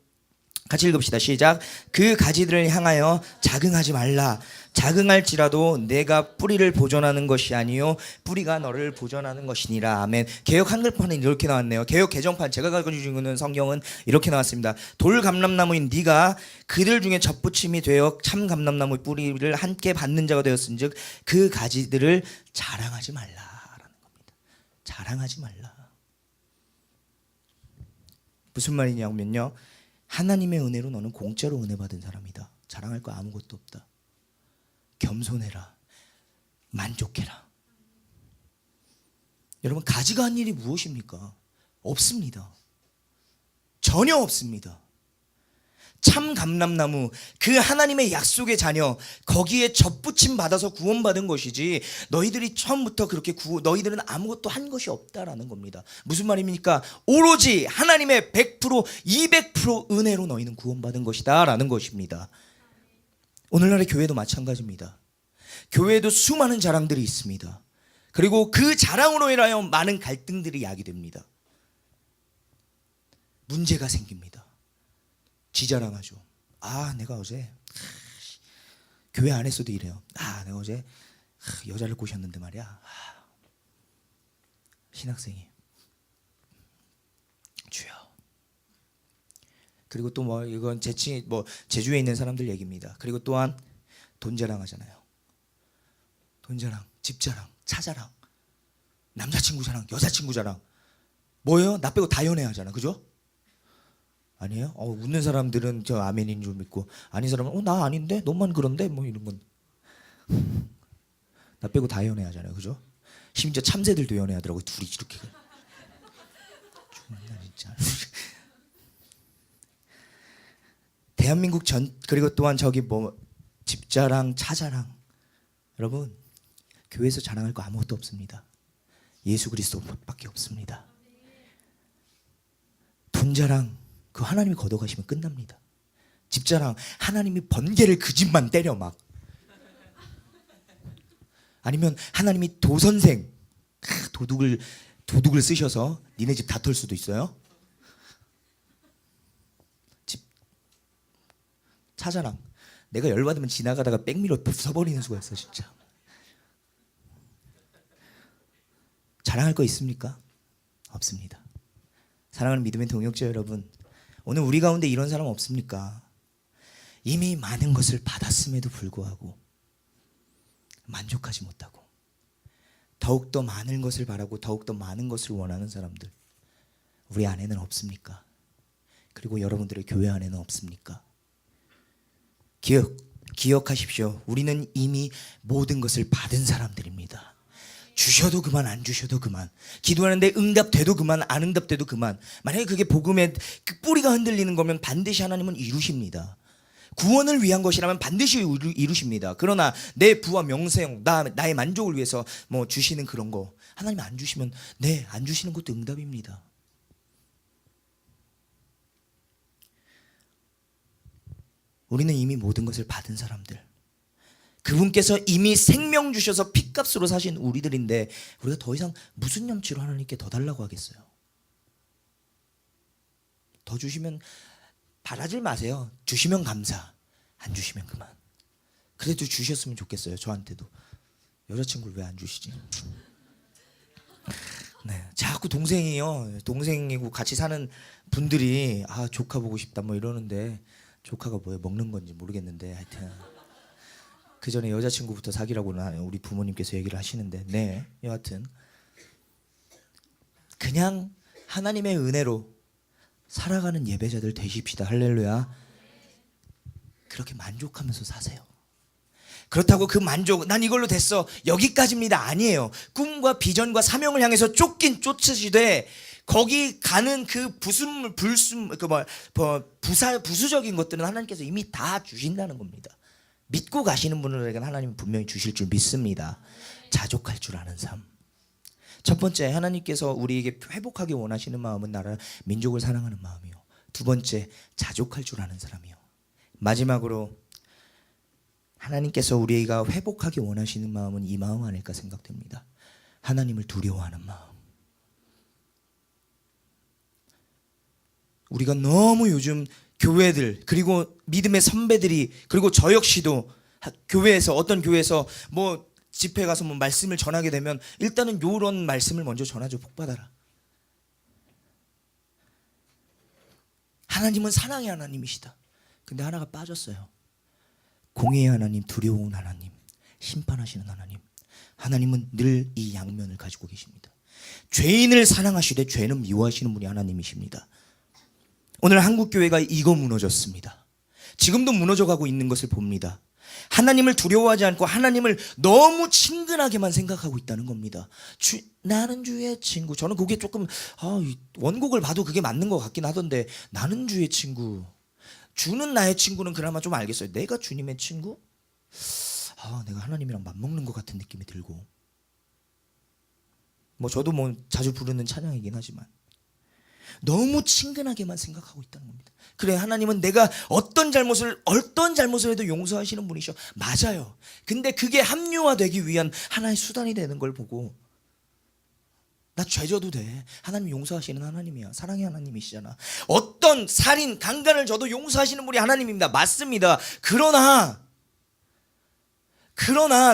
같이 읽읍시다. 시작. 그 가지들을 향하여 자긍하지 말라. 자긍할지라도 내가 뿌리를 보존하는 것이 아니요 뿌리가 너를 보존하는 것이니라. 아멘. 개역 한글판은 이렇게 나왔네요. 개역 개정판, 제가 가지고 있는 성경은 이렇게 나왔습니다. 돌 감람나무인 네가 그들 중에 접붙임이 되어 참 감람나무의 뿌리를 함께 받는 자가 되었은즉 그 가지들을 자랑하지 말라라는 겁니다. 자랑하지 말라. 무슨 말이냐면요, 하나님의 은혜로 너는 공짜로 은혜 받은 사람이다. 자랑할 거 아무것도 없다. 겸손해라. 만족해라. 여러분, 가지가 한 일이 무엇입니까? 없습니다. 전혀 없습니다. 참 감람나무, 그 하나님의 약속의 자녀, 거기에 접붙임 받아서 구원받은 것이지 너희들이 처음부터 그렇게 너희들은 아무것도 한 것이 없다라는 겁니다. 무슨 말입니까? 오로지 하나님의 100%, 200% 은혜로 너희는 구원받은 것이다 라는 것입니다. 오늘날의 교회도 마찬가지입니다. 교회에도 수많은 자랑들이 있습니다. 그리고 그 자랑으로 인하여 많은 갈등들이 야기됩니다. 문제가 생깁니다. 지자랑하죠. 아, 내가 어제 교회 안에서도 이래요. 아, 내가 어제 여자를 꼬셨는데 말이야. 신학생이 그리고 또 뭐 이건 제주에 있는 사람들 얘기입니다. 그리고 또한 돈 자랑하잖아요. 돈 자랑, 집 자랑, 차 자랑, 남자친구 자랑, 여자친구 자랑. 뭐예요? 나 빼고 다 연애하잖아, 그죠? 아니에요? 웃는 사람들은 저 아멘인 줄 믿고 아닌 사람은 나 아닌데 너만 그런데 뭐 이런 건 나 빼고 다 연애하잖아요, 그죠? 심지어 참새들도 연애하더라고 둘이 이렇게. 죽는다 진짜. 대한민국 그리고 또한 저기 뭐 집자랑 차자랑 여러분 교회에서 자랑할 거 아무것도 없습니다. 예수 그리스도밖에 없습니다. 돈 자랑 그 하나님이 걷어가시면 끝납니다. 집자랑 하나님이 번개를 그 집만 때려 막. 아니면 하나님이 도선생 도둑을 쓰셔서 니네 집 다 털 수도 있어요. 집 차자랑 내가 열받으면 지나가다가 백미러 부숴버리는 수가 있어 진짜. 자랑할 거 있습니까? 없습니다. 사랑하는 믿음의 동역자 여러분, 오늘 우리 가운데 이런 사람 없습니까? 이미 많은 것을 받았음에도 불구하고 만족하지 못하고 더욱더 많은 것을 바라고 더욱더 많은 것을 원하는 사람들 우리 안에는 없습니까? 그리고 여러분들의 교회 안에는 없습니까? 기억하십시오. 우리는 이미 모든 것을 받은 사람들입니다. 주셔도 그만 안 주셔도 그만, 기도하는데 응답돼도 그만 안 응답돼도 그만. 만약에 그게 복음의 그 뿌리가 흔들리는 거면 반드시 하나님은 이루십니다. 구원을 위한 것이라면 반드시 이루십니다. 그러나 내 부와 명성, 나의 만족을 위해서 뭐 주시는 그런 거 하나님 안 주시면 안 주시는 것도 응답입니다. 우리는 이미 모든 것을 받은 사람들, 그분께서 이미 생명 주셔서 핏값으로 사신 우리들인데 우리가 더 이상 무슨 염치로 하나님께 더 달라고 하겠어요? 더 주시면 바라질 마세요. 주시면 감사, 안 주시면 그만. 그래도 주셨으면 좋겠어요. 저한테도. 여자친구를 왜 안 주시지? 네, 자꾸 동생이고 같이 사는 분들이 조카 보고 싶다 뭐 이러는데 조카가 뭐예요? 먹는 건지 모르겠는데 하여튼 그 전에 여자친구부터 사귀라고 우리 부모님께서 얘기를 하시는데 네, 여하튼 그냥 하나님의 은혜로 살아가는 예배자들 되십시다. 할렐루야. 그렇게 만족하면서 사세요. 그렇다고 그 만족, 난 이걸로 됐어, 여기까지입니다, 아니에요. 꿈과 비전과 사명을 향해서 쫓으시되 거기 가는 그 부수적인 것들은 하나님께서 이미 다 주신다는 겁니다. 믿고 가시는 분들에게는 하나님은 분명히 주실 줄 믿습니다. 자족할 줄 아는 삶. 첫 번째, 하나님께서 우리에게 회복하기 원하시는 마음은 나라 민족을 사랑하는 마음이요. 두 번째, 자족할 줄 아는 사람이요. 마지막으로 하나님께서 우리가 회복하기 원하시는 마음은 이 마음 아닐까 생각됩니다. 하나님을 두려워하는 마음. 우리가 너무 요즘 교회들 그리고 믿음의 선배들이 그리고 저 역시도 교회에서 어떤 교회에서 뭐 집회 가서 뭐 말씀을 전하게 되면 일단은 요런 말씀을 먼저 전하죠. 복 받아라. 하나님은 사랑의 하나님이시다. 근데 하나가 빠졌어요. 공의의 하나님, 두려운 하나님, 심판하시는 하나님. 하나님은 늘 이 양면을 가지고 계십니다. 죄인을 사랑하시되 죄는 미워하시는 분이 하나님이십니다. 오늘 한국교회가 이거 무너졌습니다. 지금도 무너져가고 있는 것을 봅니다. 하나님을 두려워하지 않고 하나님을 너무 친근하게만 생각하고 있다는 겁니다. 나는 주의 친구. 저는 그게 조금 원곡을 봐도 그게 맞는 것 같긴 하던데, 나는 주의 친구, 주는 나의 친구는 그나마 좀 알겠어요. 내가 주님의 친구? 내가 하나님이랑 맞먹는 것 같은 느낌이 들고, 뭐 저도 뭐 자주 부르는 찬양이긴 하지만 너무 친근하게만 생각하고 있다는 겁니다. 그래, 하나님은 내가 어떤 잘못을 해도 용서하시는 분이셔. 맞아요. 근데 그게 합리화되기 위한 하나의 수단이 되는 걸 보고 나 죄져도 돼. 하나님 용서하시는 하나님이야. 사랑의 하나님이시잖아. 어떤 살인, 강간을 저도 용서하시는 분이 하나님입니다. 맞습니다. 그러나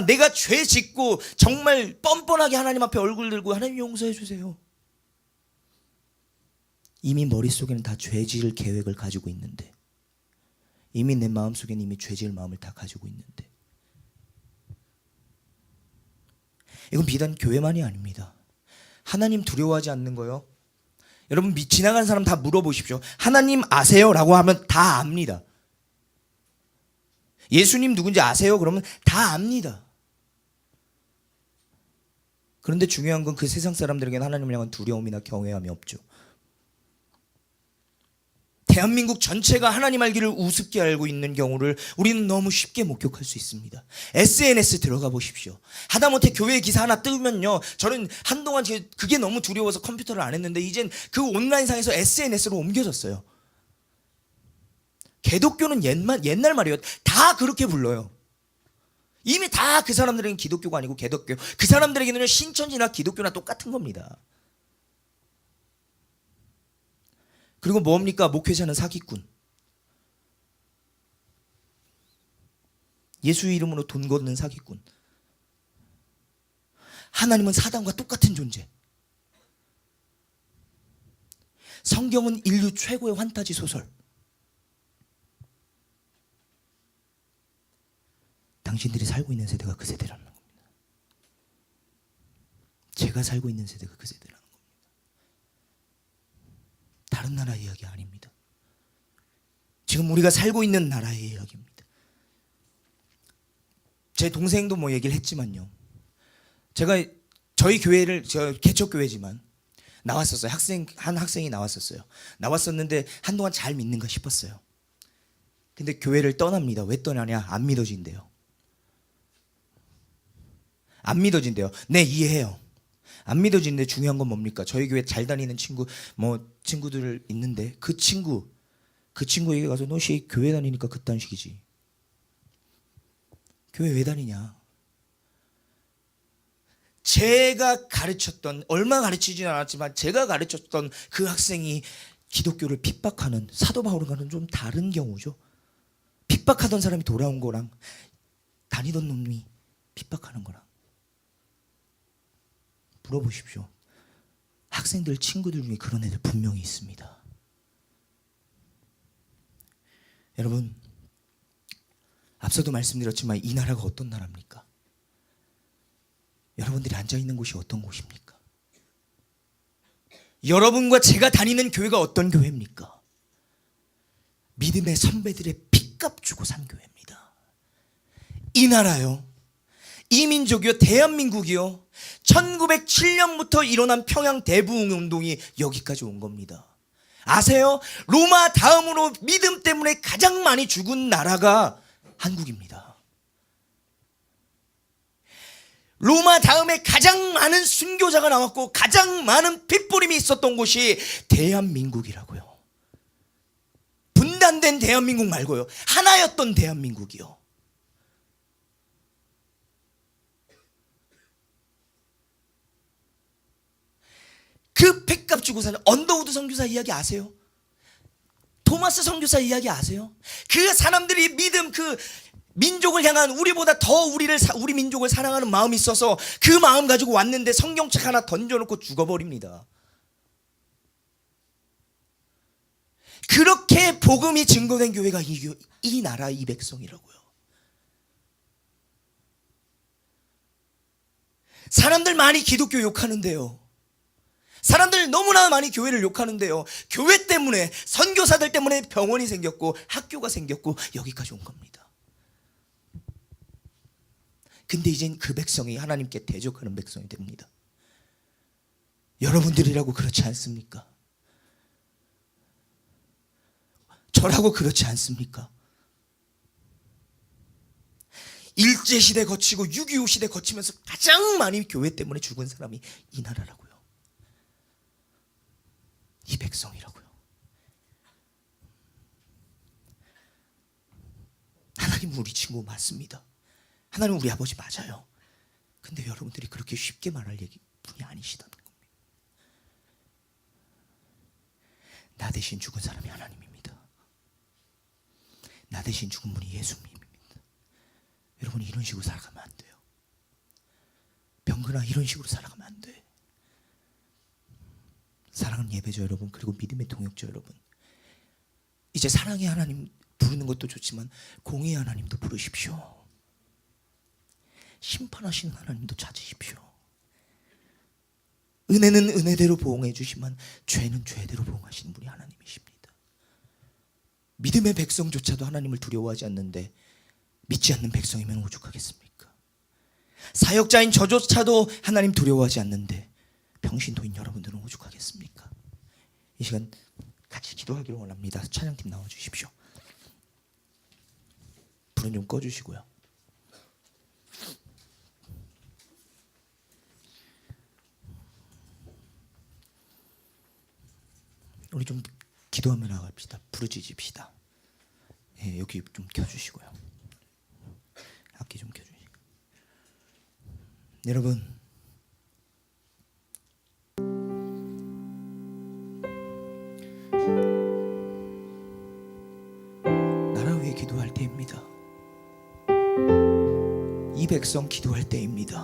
내가 죄 짓고 정말 뻔뻔하게 하나님 앞에 얼굴 들고 하나님 용서해 주세요. 이미 머릿속에는 다 죄지을 계획을 가지고 있는데, 이미 내 마음속에는 이미 죄지을 마음을 다 가지고 있는데, 이건 비단 교회만이 아닙니다. 하나님 두려워하지 않는 거요. 여러분 지나가는 사람 다 물어보십시오. 하나님 아세요? 라고 하면 다 압니다. 예수님 누군지 아세요? 그러면 다 압니다. 그런데 중요한 건 그 세상 사람들에게는 하나님을 향한 두려움이나 경외함이 없죠. 대한민국 전체가 하나님 알기를 우습게 알고 있는 경우를 우리는 너무 쉽게 목격할 수 있습니다. SNS 들어가 보십시오. 하다못해 교회 기사 하나 뜨면요, 저는 한동안 그게 너무 두려워서 컴퓨터를 안 했는데 이젠 그 온라인상에서 SNS로 옮겨졌어요. 기독교는 옛날 말이에요. 다 그렇게 불러요. 이미 다 그 사람들에게는 기독교가 아니고 개독교. 그 사람들에게는 신천지나 기독교나 똑같은 겁니다. 그리고 뭡니까? 목회자는 사기꾼. 예수의 이름으로 돈 걷는 사기꾼. 하나님은 사단과 똑같은 존재. 성경은 인류 최고의 환타지 소설. 당신들이 살고 있는 세대가 그 세대라는 겁니다. 제가 살고 있는 세대가 그 세대라는 겁니다. 다른 나라 이야기 아닙니다. 지금 우리가 살고 있는 나라의 이야기입니다. 제 동생도 뭐 얘기를 했지만요, 제가 저희 교회를, 저 개척교회지만 나왔었어요. 한 학생이 나왔었어요. 나왔었는데 한동안 잘 믿는가 싶었어요. 근데 교회를 떠납니다. 왜 떠나냐? 안 믿어진대요. 안 믿어진대요. 네, 이해해요. 안 믿어지는데 중요한 건 뭡니까? 저희 교회 잘 다니는 친구들 있는데 그 친구에게 가서 너 씨 교회 다니니까 그딴 식이지. 교회 왜 다니냐? 제가 가르쳤던, 얼마 가르치지는 않았지만 제가 가르쳤던 그 학생이 기독교를 핍박하는, 사도 바울과는 좀 다른 경우죠. 핍박하던 사람이 돌아온 거랑 다니던 놈이 핍박하는 거랑 물어보십시오. 학생들, 친구들 중에 그런 애들 분명히 있습니다. 여러분, 앞서도 말씀드렸지만 이 나라가 어떤 나라입니까? 여러분들이 앉아있는 곳이 어떤 곳입니까? 여러분과 제가 다니는 교회가 어떤 교회입니까? 믿음의 선배들의 핏값 주고 산 교회입니다. 이 나라요, 이 민족이요, 대한민국이요, 1907년부터 일어난 평양 대부흥 운동이 여기까지 온 겁니다. 아세요? 로마 다음으로 믿음 때문에 가장 많이 죽은 나라가 한국입니다. 로마 다음에 가장 많은 순교자가 나왔고 가장 많은 핏부림이 있었던 곳이 대한민국이라고요. 분단된 대한민국 말고요, 하나였던 대한민국이요. 그 핏값 주고 사는 언더우드 선교사 이야기 아세요? 토마스 선교사 이야기 아세요? 그 사람들이 믿음, 그 민족을 향한 우리보다 더 우리 민족을 사랑하는 마음이 있어서 그 마음 가지고 왔는데 성경책 하나 던져놓고 죽어버립니다. 그렇게 복음이 증거된 교회가 이 나라, 이 백성이라고요. 사람들 많이 기독교 욕하는데요, 사람들 너무나 많이 교회를 욕하는데요, 교회 때문에, 선교사들 때문에 병원이 생겼고 학교가 생겼고 여기까지 온 겁니다. 근데 이젠 그 백성이 하나님께 대적하는 백성이 됩니다. 여러분들이라고 그렇지 않습니까? 저라고 그렇지 않습니까? 일제시대 거치고 6.25 시대 거치면서 가장 많이 교회 때문에 죽은 사람이 이 나라라고요. 이 백성이라고요. 하나님은 우리 친구 맞습니다. 하나님은 우리 아버지 맞아요. 근데 여러분들이 그렇게 쉽게 말할 분이 아니시다는 겁니다. 나 대신 죽은 사람이 하나님입니다. 나 대신 죽은 분이 예수님입니다. 여러분, 이런 식으로 살아가면 안 돼요. 병근아, 이런 식으로 살아가면 안 돼. 사랑하는 예배자 여러분, 그리고 믿음의 동역자 여러분, 이제 사랑의 하나님 부르는 것도 좋지만 공의의 하나님도 부르십시오. 심판하시는 하나님도 찾으십시오. 은혜는 은혜대로 보응해 주시면 죄는 죄대로 보응하시는 분이 하나님이십니다. 믿음의 백성조차도 하나님을 두려워하지 않는데 믿지 않는 백성이면 오죽하겠습니까? 사역자인 저조차도 하나님 두려워하지 않는데 평신도인 여러분들은 오죽하겠습니까? 이 시간 같이 기도하기를 원합니다. 찬양팀 나와주십시오. 불은 좀 꺼주시고요. 우리 좀 기도하며 나갑시다. 부르짖읍시다. 예, 여기 좀 켜주시고요. 악기 좀 켜주시고. 여러분, 나라 위해 기도할 때입니다. 이 백성 기도할 때입니다.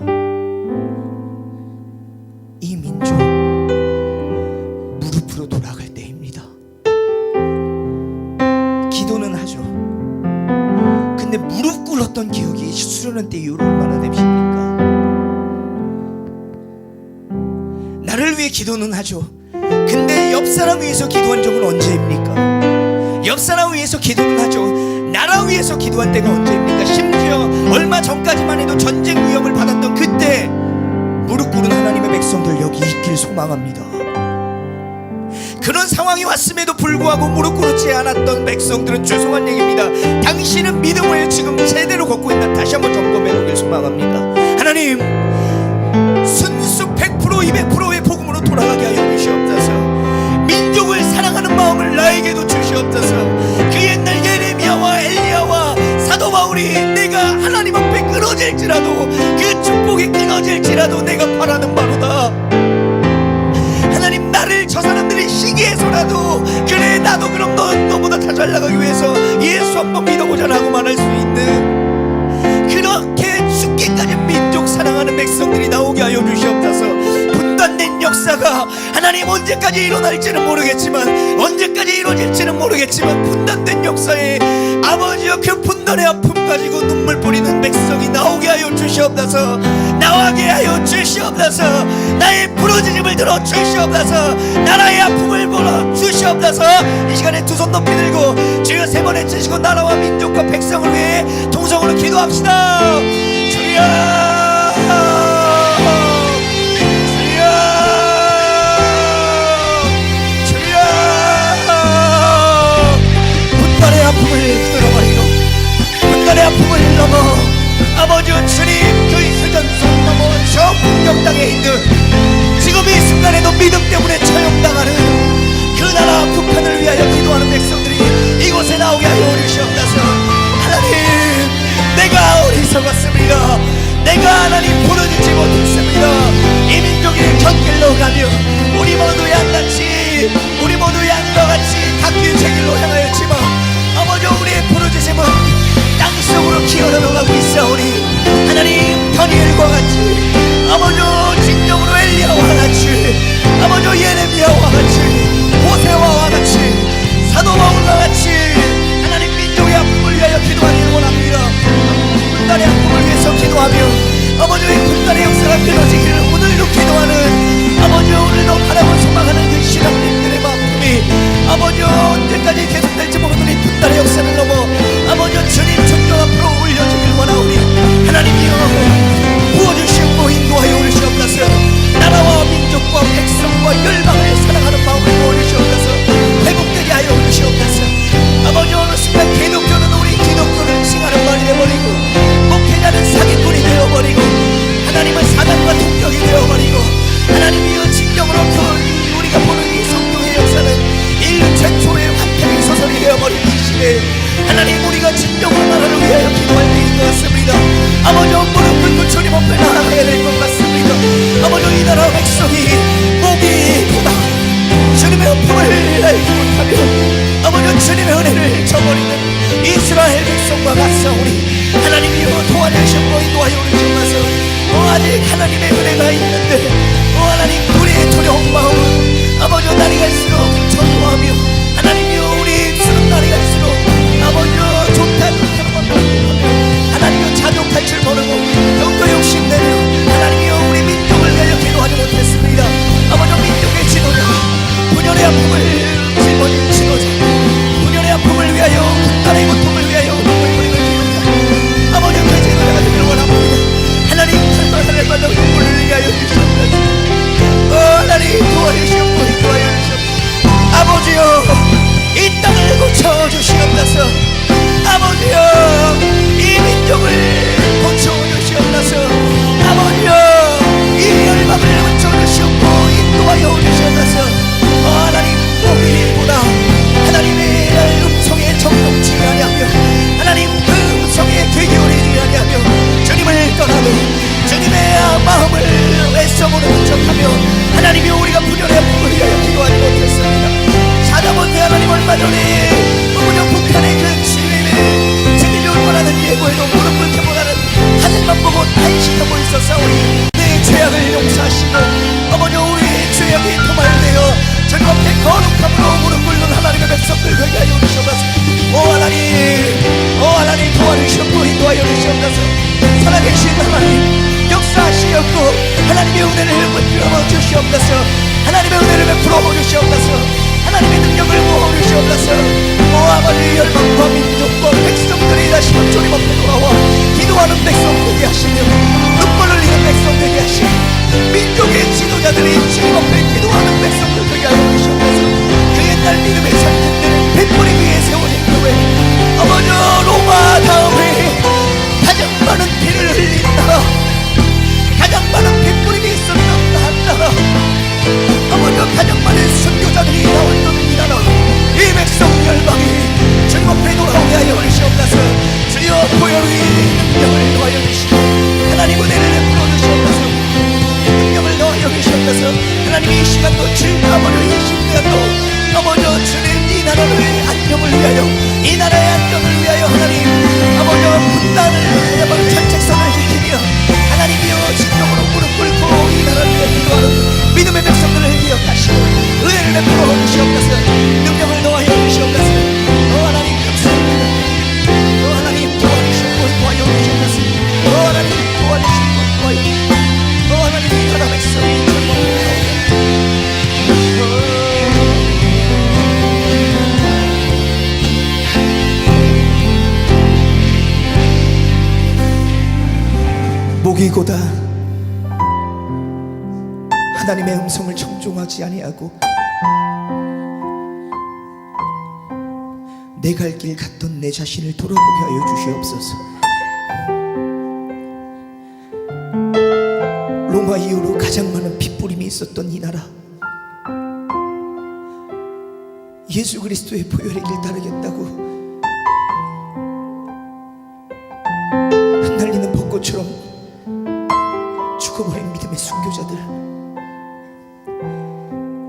이 민족 무릎으로 돌아갈 때입니다. 기도는 하죠. 근데 무릎 꿇었던 기억이 수련회 때 이후로 얼마나 됩니까? 나를 위해 기도는 하죠. 근데 옆 사람 위해서 기도한 적은 언제입니까? 옆 사람 위해서 기도는 하죠. 나라 위해서 기도한 때가 언제입니까? 심지어 얼마 전까지만 해도 전쟁 위협을 받았던 그때 무릎 꿇은 하나님의 백성들 여기 있길 소망합니다. 그런 상황이 왔음에도 불구하고 무릎 꿇지 않았던 백성들은 죄송한 얘기입니다. 당신은 믿음을 지금 제대로 걷고 있나 다시 한번 점검해 보길 소망합니다. 하나님, 순수 100% 200%의 복음으로 돌아가게 하여 주시옵소서. 민족을 사랑하는 마음을 나에게도 주시옵소서. 그 옛날 예레미야와 엘리야와 사도 바울이 내가 하나님 앞에 끊어질지라도 그 축복이 끊어질지라도 내가 바라는 바로다. 하나님, 나를 저 사람들이 시기해서라도 그래 나도 그럼 너보다 더 잘 나가기 위해서 예수 한번 믿어보자 라고 말할 수 있는 그렇게 죽기까지 민족 사랑하는 백성들이 나오게 하여 주시옵소서. 분단된 역사가 하나님 언제까지 일어날지는 모르겠지만 언제까지 이루어질지는 모르겠지만 분단된 역사에 아버지여 그 분단의 아픔 가지고 눈물 뿌리는 백성이 나오게 하여 주시옵소서. 나오게 하여 주시옵소서. 나의 부르짖음을 들어 주시옵소서. 나라의 아픔을 보러 주시옵소서. 이 시간에 두 손 높이 들고 주여 세 번 외치시고 나라와 민족과 백성을 위해 통성으로 기도합시다. 주여, 주여, 분단의 아픔을 들어버리고 분단의 아픔을 넘어 아버지와 주님 그 이수전선 넘어 저 북녘 땅에 있는 지금 이 순간에도 믿음 때문에 처형당하는 그 나라 북한을 위하여 기도하는 백성들이 이곳에 나오게 하여 주시옵소서. 하나님, 내가 어리석었습니다. 내가 하나님 부르짖지 못했습니다. 이 민족이 곁길로 가며 우리 모두 양같이 우리 모두 양과 같이 각기 제 길로 향하였지만 아버지 우리의 부르짖음은 땅속으로 기어들어가고 있사오니 하나님, 다니엘과 같이 아버지 진정으로 엘리야와 같이 아버지 예레미야와 같이 호세와와 같이 사도 바울과 같이 하나님 민족의 아픔을 위하여 기도하기를 원합니다. 분단의 아픔을 위해서 기도하며 아버지의 분단의 역사가 끊어지기를 오늘도 기도하는 아버지 오늘도 바라고 소망하는 그 신앙님들의 마음이 아버지 언제까지 계속될지 모르는 이 분단의 역사를 넘어 아버지 주님 천정 앞으로 올려주길 원하오니 하나님이여 부어주시고 인도하여 오르시옵소서. 나라와 민족과 백성과 열방을 사랑하는 마음을 부어주시옵소서. 회복되게 하여 오르시옵소서. 아버지 어느 순간 기독교는 우리 기독교를 칭하는 말이 되어버리고 목회자는 사기꾼이 되어버리고 하나님은 사단과 동격이 되어버리고 하나님이여 진정으로 우리가 보는 이 성경의 역사는 인류 최초의 환태의 소설이 되어버린 이 시대에 하나님 우리가 진정으로 나라를 위하여 기도할 때인 것 같습니다. 아버지 무릎 꿇고 주님 앞에 나아가야 될 것 같습니다. 아버지 이 나라 백성이 목이 고다 주님의 은품을 알지 못하며 아버지 주님의 은혜를 저버리는 이스라엘 백성과 같사오니 하나님이여 도와주시고 인도하여 오르시옵소서. 아직 하나님의 은혜가 있는데 하나님 우리의 두려운 마음은 아버지 아픔을 짊어진 지도자, 분열의 아픔을 위하여, 분단의 고통을 위하여 눈물 뿌리는 지도자, 아버지 그 지도자가 되기를 원합니다. 하나님 하늘마다 눈물을 위하여 주시옵소서. 하나님 도와주시옵고 인도하여 주시옵소서. 아버지여, 이 땅을 고쳐주시옵소서. 아버지여, 이 민족을 고쳐주시옵소서. 아버지여, 이 열방을 고쳐주시옵고 인도하여 주시옵소서. 하나님 보기보다 하나님의 음성에 정동치 아니하며 하나님 그 음성에 되기오리지 아니하며 주님을 떠나도 주님의 마음을 애써보는 척하며 하나님이 우리가 분열의 아픔을 위하여 기도하지 못했습니다. 찾아본데 하나님 얼마 전에 어머니 북한의 그 시민의 진리를 원하는 예고에도 무릎 꿇기보다는 하늘만 보고 탄식하고 있었사오니 내 죄악을 용서하시고 어머니 우리의 죄악이 도말되어 주님 앞에 거룩함으로 무릎 꿇는 하나님의 백성들 되게 하여 주시옵소서. 오 하나님 도와주시옵고 인도하여 주시옵소서. 살아계신 하나님 역사하시옵고 하나님의 은혜를 베풀어 주시옵소서. 하나님의 은혜를 베풀어 주시옵소서. 하나님의 능력을 부어 주시옵소서. 오 아버지 열방과 민족과 백성들이 다시 한번 주님 앞에 돌아와 기도하는 백성 되게 하시며 눈물 흘리는 백성 되게 하시며 민족의 지도자들이 주님 앞에 기도하는 백성들 되게 하여 주시옵소서. 그 옛날 믿음의 선진들을 베풀기 위해 세워진 교회 아버지 로마 다음에 가장 많은 피를 흘린 나라, 가장 많은 핏뿌림이 있었던 나라, 아버지 가장 많은 순교자들이 나왔던 이 나라, 이 백성 열방이 주님 앞에 돌아오게 하여 주시옵소서. 주여 보혈의 능력을 더하여 주시고 하나님 은혜를 베풀어 주시옵소서. 능력을 더하여 주시옵소서. 하나님 이 시간도 주님 아버지 이 시간도 아버지 주님 이 나라의 안녕을 위하여 이 나라의 안녕을 위하여 하나님 아버지 분단을 아버지 철책선을 지키며 하나님이여 진정으로 무릎 꿇고 이 나라를 위해 기도하는 믿음의 백성들을 기억하시고 은혜를 베풀어 주시옵소서. 능력을 더하여 주시옵소서. 하나님 감사합니다. 하나님 도와주시고 도와여 주시옵소서. 하나님 도와주시고 도와여 주시옵소서. 하나님 이 나라 백성이 절망을 목이고다 하나님의 음성을 청종하지 아니하고 내 갈 길 갔던 내 자신을 돌아보게 하여 주시옵소서. 로마 이후로 가장 많은 핏뿌림이 있었던 이 나라, 예수 그리스도의 보혈의 길 따르겠다고 흩날리는 벚꽃처럼 죽어버린 믿음의 순교자들,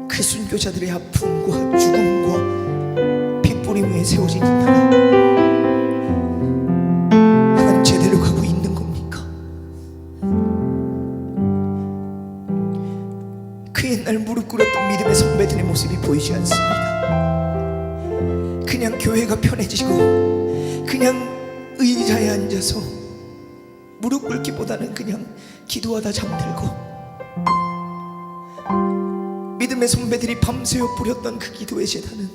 그 순교자들의 아픔과 죽음과 핏뿌림 위에 세워진 이 나라, 하나님 제대로 가고 있는 겁니까? 그 옛날 무릎 꿇었던 믿음의 선배들의 모습이 보이지 않습니다. 그냥 교회가 편해지고 그냥 의자에 앉아서 무릎 꿇기보다는 그냥 기도하다 잠들고 믿음의 선배들이 밤새워 뿌렸던 그 기도의 제단은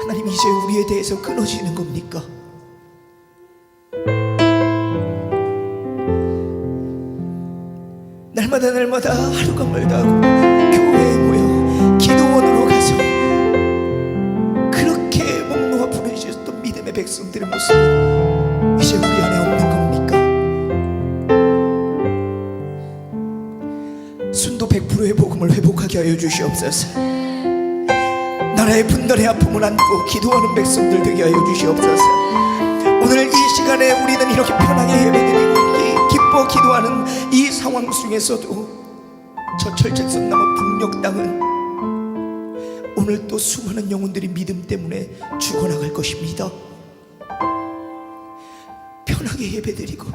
하나님 이제 우리에 대해서 끊어지는 겁니까? 날마다 하루가 멀다 하고 교회에 모여 기도원으로 가서 그렇게 목 놓아 부르짖었던 믿음의 백성들의 모습은 이제 우리 안에 없는 겁니까? 순도 100%의 복음을 회복하게 하여 주시옵소서. 나라의 분단의 아픔을 안고 기도하는 백성들 되게 하여 주시옵소서. 오늘 이 시간에 우리는 이렇게 편하게 예배드리고 기뻐 기도하는 이 상황 중에서도 저 철책선 나무 북녘 땅은 오늘 또 수많은 영혼들이 믿음 때문에 죽어나갈 것입니다. 편하게 예배드리고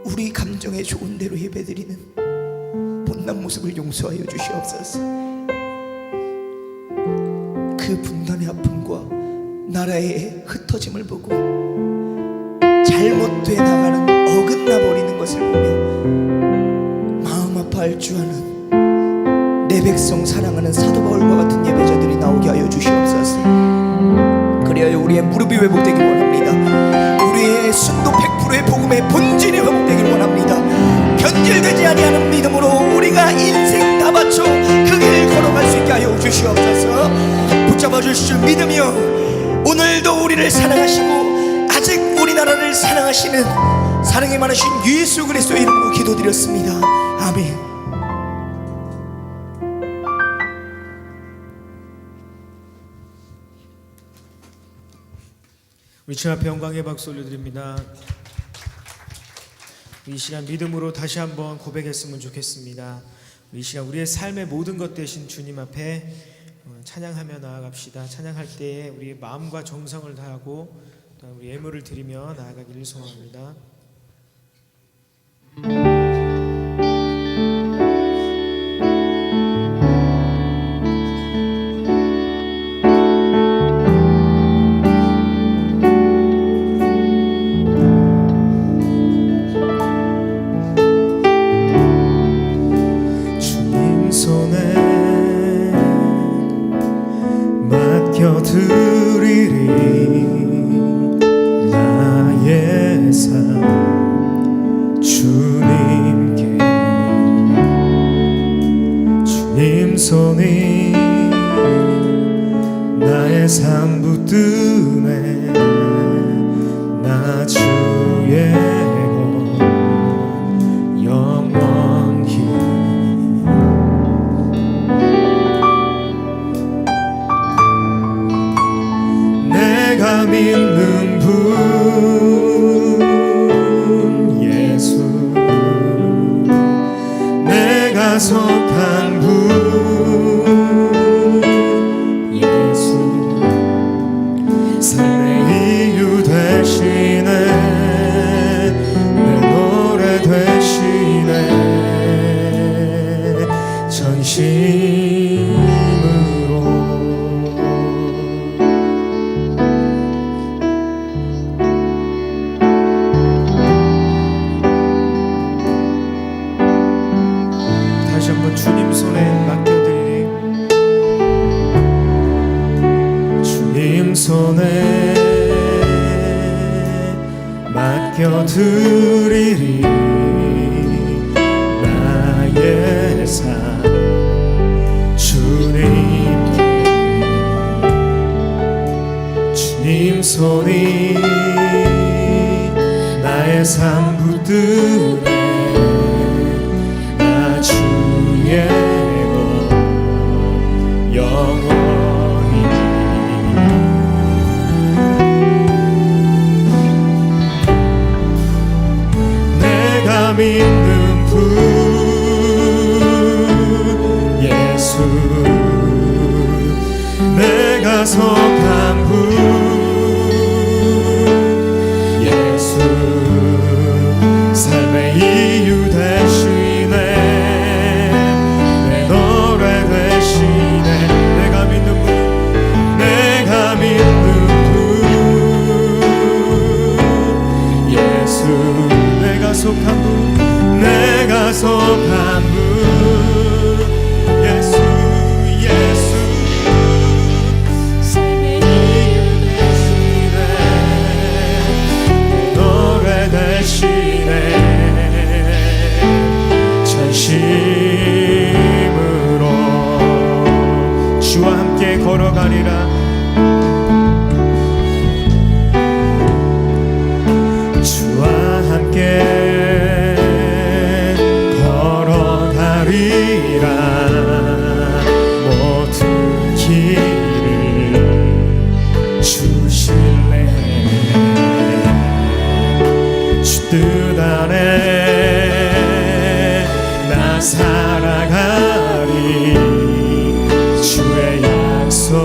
우리 감정에 좋은 대로 예배드리는 못난 모습을 용서하여 주시옵소서. 그 분단의 아픔과 나라의 흩어짐을 보고 잘못돼 나가는 어긋나 버리는 것을 보며 마음 아파할 줄 아는 내 백성 사랑하는 사도 바울과 같은 예배자들이 나오게 하여 주시옵소서. 그리하여 우리의 무릎이 회복되길 원합니다. 우리의 순도 100%의 복음의 본질이 회복되길 원합니다. 변질되지 아니하는 믿음으로 우리가 인생 다 바쳐 그 길 걸어갈 수 있게 하여 주시옵소서. 붙잡아 주실 믿으며 오늘도 우리를 사랑하시고 아직 우리나라를 사랑하시는 사랑이 많으신 예수 그리스도의 이름으로 기도드렸습니다. 아멘. 우리 주 앞에 영광의 박수 올려드립니다. 이 시간 믿음으로 다시 한번 고백했으면 좋겠습니다. 이 시간 우리의 삶의 모든 것 되신 주님 앞에 찬양하며 나아갑시다. 찬양할 때에 우리의 마음과 정성을 다하고 우리 예물을 드리며 나아가기를 소원합니다. 맡겨드리리 나의 삶 주님께 주님 손이 나의 삶 붙드네 나 주의 것 영원히 내가 믿는 분 예수 내가 속한 분 예수 삶의 이유 되시네 내 노래 되시네 전심으로 주님 손에 맡겨드리리 주님 손에 맡겨드리리 나의 삶 주님께 주님 손이 나의 삶 붙드네 주의 것 영원히 내가 믿는 분 예수 내가 속한 분 예수 삶의 이유 되시네 속한 분 내가 속한 분 예수 예수 삶의 이유 되시네 노래 되시네 전심으로 주와 함께 걸어가리라 주와 함께 모든 길을 주실래 주 뜻 안에 나 살아가리 주의 약속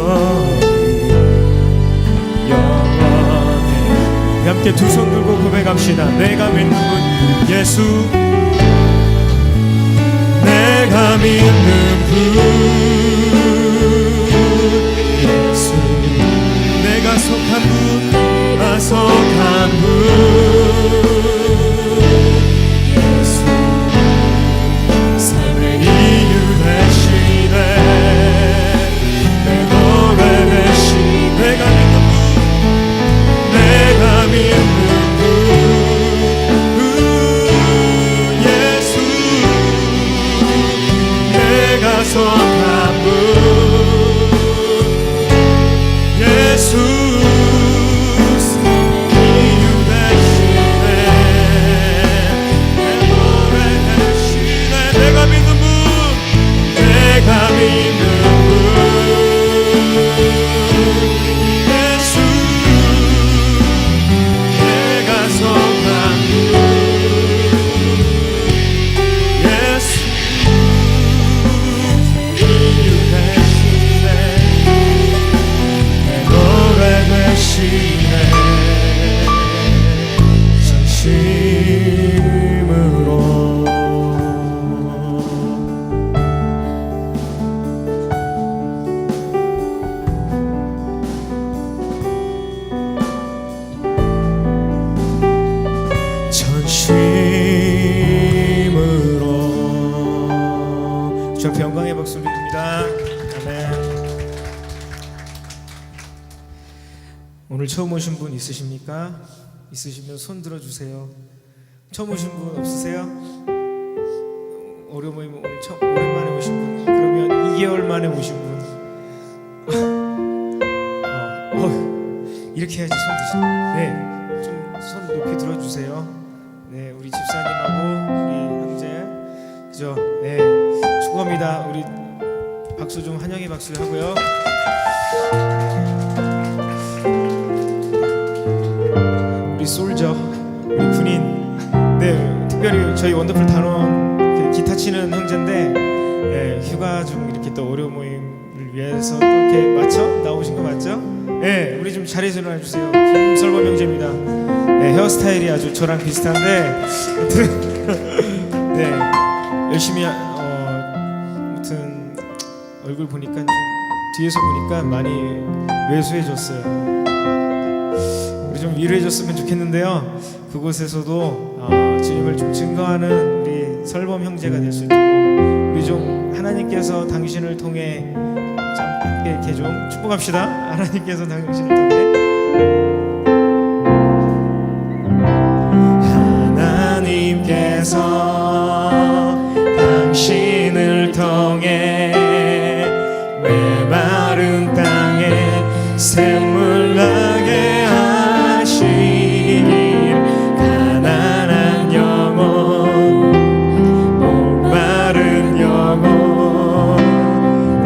영원해 함께 두 손 들고 고백합시다. 내가 믿는 분 예수 내가 믿는 분 예수 내가 속한 분 나 속한 분 예수 삶의 이유 되시 속한 분 예수 이유 대신에 내 노래 대신에 내가 믿는 분 내가 믿는 분 예수 내가 속한 분 예수 이유 대신에 내 노래 대신에 진심으로 전심으로 저 영광의 박수를 드립니다. 아멘. 오늘 처음 오신 분 있으십니까? 있으시면 손 들어주세요. 처음 오신 분 없으세요? 어려 모임 오늘 오랜만에 오신 분. 그러면 2개월 만에 오신 분. 이렇게 해야지 손 드시. 네, 좀 손 높이 들어주세요. 네, 우리 집사님하고 우리 형제, 그죠? 네, 축복합니다. 우리 박수 좀 환영의 박수 하고요. 우리 솔저, 우리 군인, 네, 특별히 저희 원더풀 단원 기타 치는 형제인데 네, 휴가 중 이렇게 또 어려운 모임을 위해서 또 이렇게 맞춰 나오신 거 맞죠? 네, 우리 좀 자리에서 일어나주세요. 김설범 형제입니다. 네, 헤어스타일이 아주 저랑 비슷한데 네, 열심히 아무튼 얼굴 보니까 좀 뒤에서 보니까 많이 왜소해졌어요. 우리 좀 위로해줬으면 좋겠는데요. 그곳에서도 주님을 좀 증거하는 우리 설범 형제가 될 수 있도록 우리 좀 하나님께서 당신을 통해 좀 함께 이렇게 좀 축복합시다. 하나님께서 당신을 통해 하나님께서 당신을 통해 메마른 땅에 샘물 나게 하시길 가난한 영혼 목마른 영혼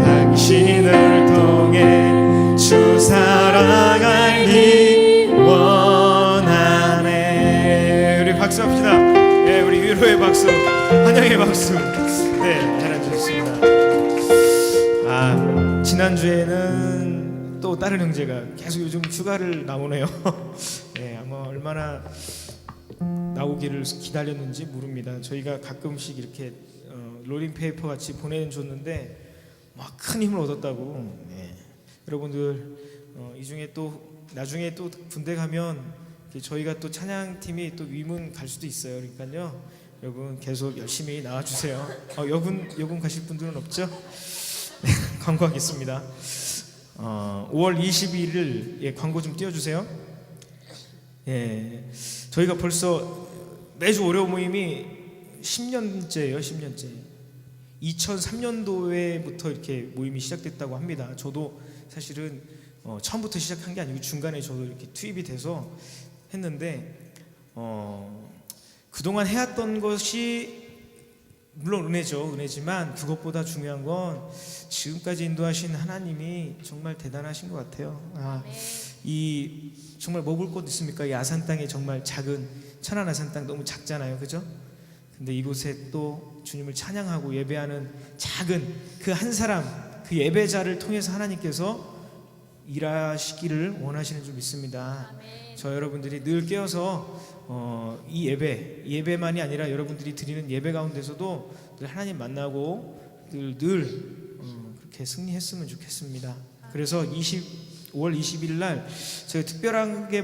당신을 통해 주 사랑하기 원하네. 우리 박수합시다. 네, 우리 위로의 박수, 환영의 박수. 네, 잘해주셨습니다. 지난주에는 또 다른 형제가 계속 요즘 휴가를 나오네요. 네, 아마 얼마나 나오기를 기다렸는지 모릅니다. 저희가 가끔씩 이렇게 롤링 페이퍼 같이 보내줬는데 막 큰 힘을 얻었다고. 네. 여러분들 이 중에 또 나중에 또 군대 가면 저희가 또 찬양팀이 또 위문 갈 수도 있어요. 그러니까요, 여러분 계속 열심히 나와주세요. 여군 가실 분들은 없죠? 광고하겠습니다. 5월 22일 예, 광고 좀 띄워주세요. 예, 저희가 벌써 매주 어려운 모임이 10년째예요. 10년째. 2003년도에부터 이렇게 모임이 시작됐다고 합니다. 저도 사실은 처음부터 시작한 게 아니고 중간에 저도 이렇게 투입이 돼서 했는데 그동안 해왔던 것이 물론 은혜죠. 은혜지만 그것보다 중요한 건 지금까지 인도하신 하나님이 정말 대단하신 것 같아요. 이 정말 먹을 곳 있습니까? 이 아산 땅이 정말 작은 천안 아산 땅 너무 작잖아요, 그죠? 근데 이곳에 또 주님을 찬양하고 예배하는 작은 그 한 사람, 그 예배자를 통해서 하나님께서 일하시기를 원하시는 줄 믿습니다. 저 여러분들이 늘 깨어서 이 예배만이 아니라 여러분들이 드리는 예배 가운데서도 늘 하나님 만나고 늘 그렇게 승리했으면 좋겠습니다. 그래서 5월 20일 날 제가 특별한 게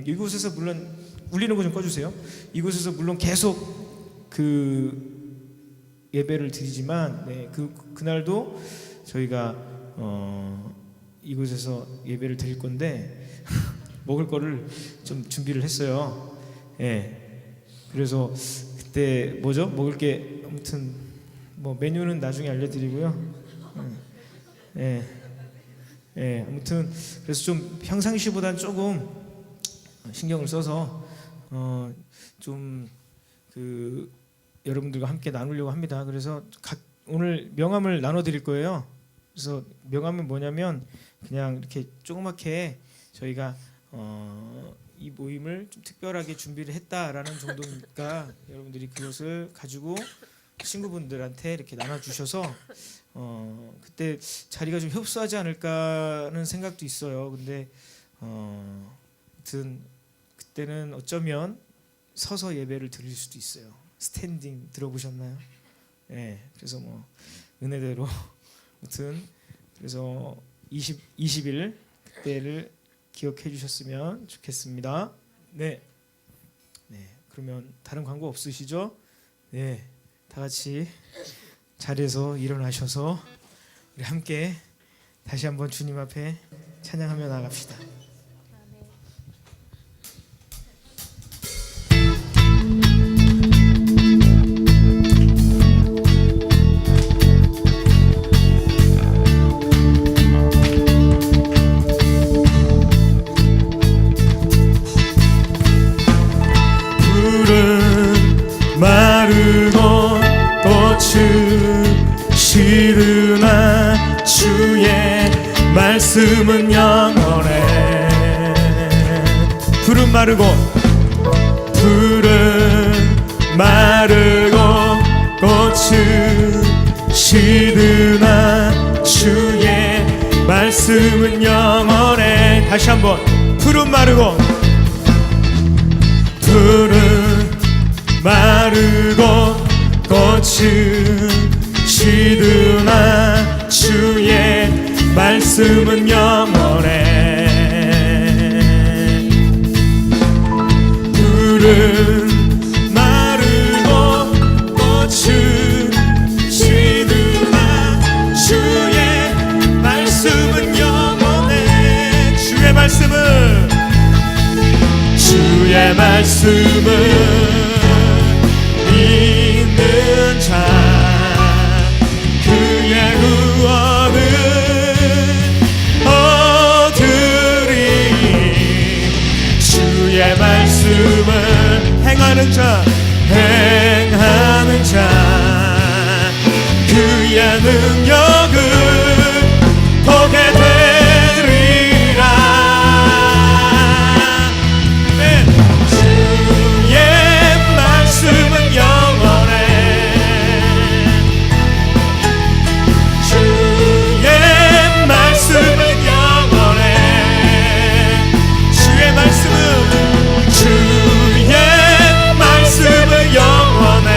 이곳에서 물론 울리는 거 좀 꺼주세요. 이곳에서 물론 계속 그 예배를 드리지만 그날도 저희가 이곳에서 예배를 드릴 건데 먹을 거를 좀 준비를 했어요. 예. 그래서 그때 먹을 게 아무튼 뭐 메뉴는 나중에 알려드리고요. 예, 예, 아무튼 그래서 좀 평상시보다는 조금 신경을 써서 좀 그 여러분들과 함께 나누려고 합니다. 그래서 오늘 명함을 나눠드릴 거예요. 그래서 명함은 뭐냐면 그냥 이렇게 조그맣게 저희가 이 모임을 좀 특별하게 준비를 했다라는 정도니까 여러분들이 그것을 가지고 친구분들한테 이렇게 나눠주셔서 그때 자리가 좀 협소하지 않을까 하는 생각도 있어요. 근데 아무튼 그때는 어쩌면 서서 예배를 드릴 수도 있어요. 스탠딩 들어보셨나요? 네, 그래서 뭐 은혜대로 아무튼 그래서 20일 그때를 기억해 주셨으면 좋겠습니다. 네, 그러면 다른 광고 없으시죠? 네, 다 같이 자리에서 일어나셔서 우리 함께 다시 한번 주님 앞에 찬양하며 나갑시다. 마르고 꽃은 시드나 주의 말씀은 영원해. 푸른 마르고 꽃은 시드나 주의 말씀은 영원해. 다시 한번 푸른 마르고 꽃은 시드나 주의 말씀은 영원해. 푸른 마르고 꽃은 시드나 주의 말씀은 영원해. 주의 말씀은 믿는 자 그의 구원을 얻으리. 주의 말씀을 행하는 자 그의 능력을 보게 되리라. 네. 주의 말씀은 영원해. 주의 말씀은 영원해. 주의 말씀은 영원해.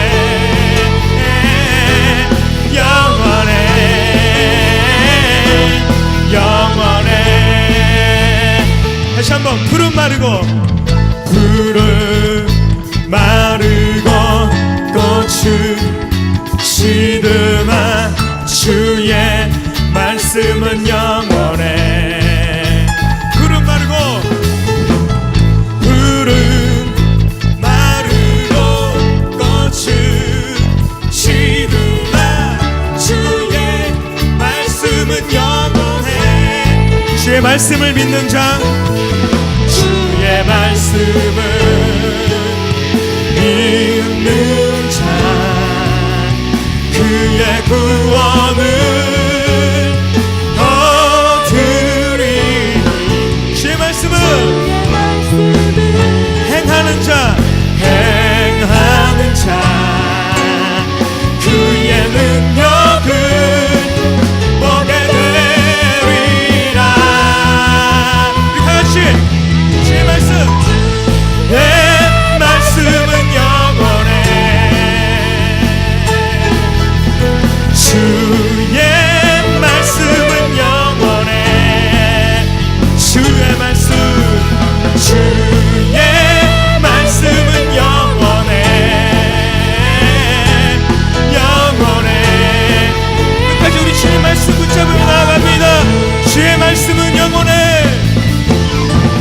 다시 한번 푸른 마르고 꽃은 시드나 주의 말씀은 영원해. 푸른 마르고 꽃은 시드나 주의 말씀은 영원해. 주의 말씀을 믿는 자 주의 말씀을 믿는 자 그의 구원을 얻으리. 주의 말씀을 행하는 자 그의 능력을 보게 되리라. 우리 다같이 주의 말씀 내 말씀은 영원해. 주의 말씀은 영원해. 주의 말씀은 영원해. 끝까지 우리 주의 말씀 붙잡으며 나아갑니다. 주의 말씀은 영원해.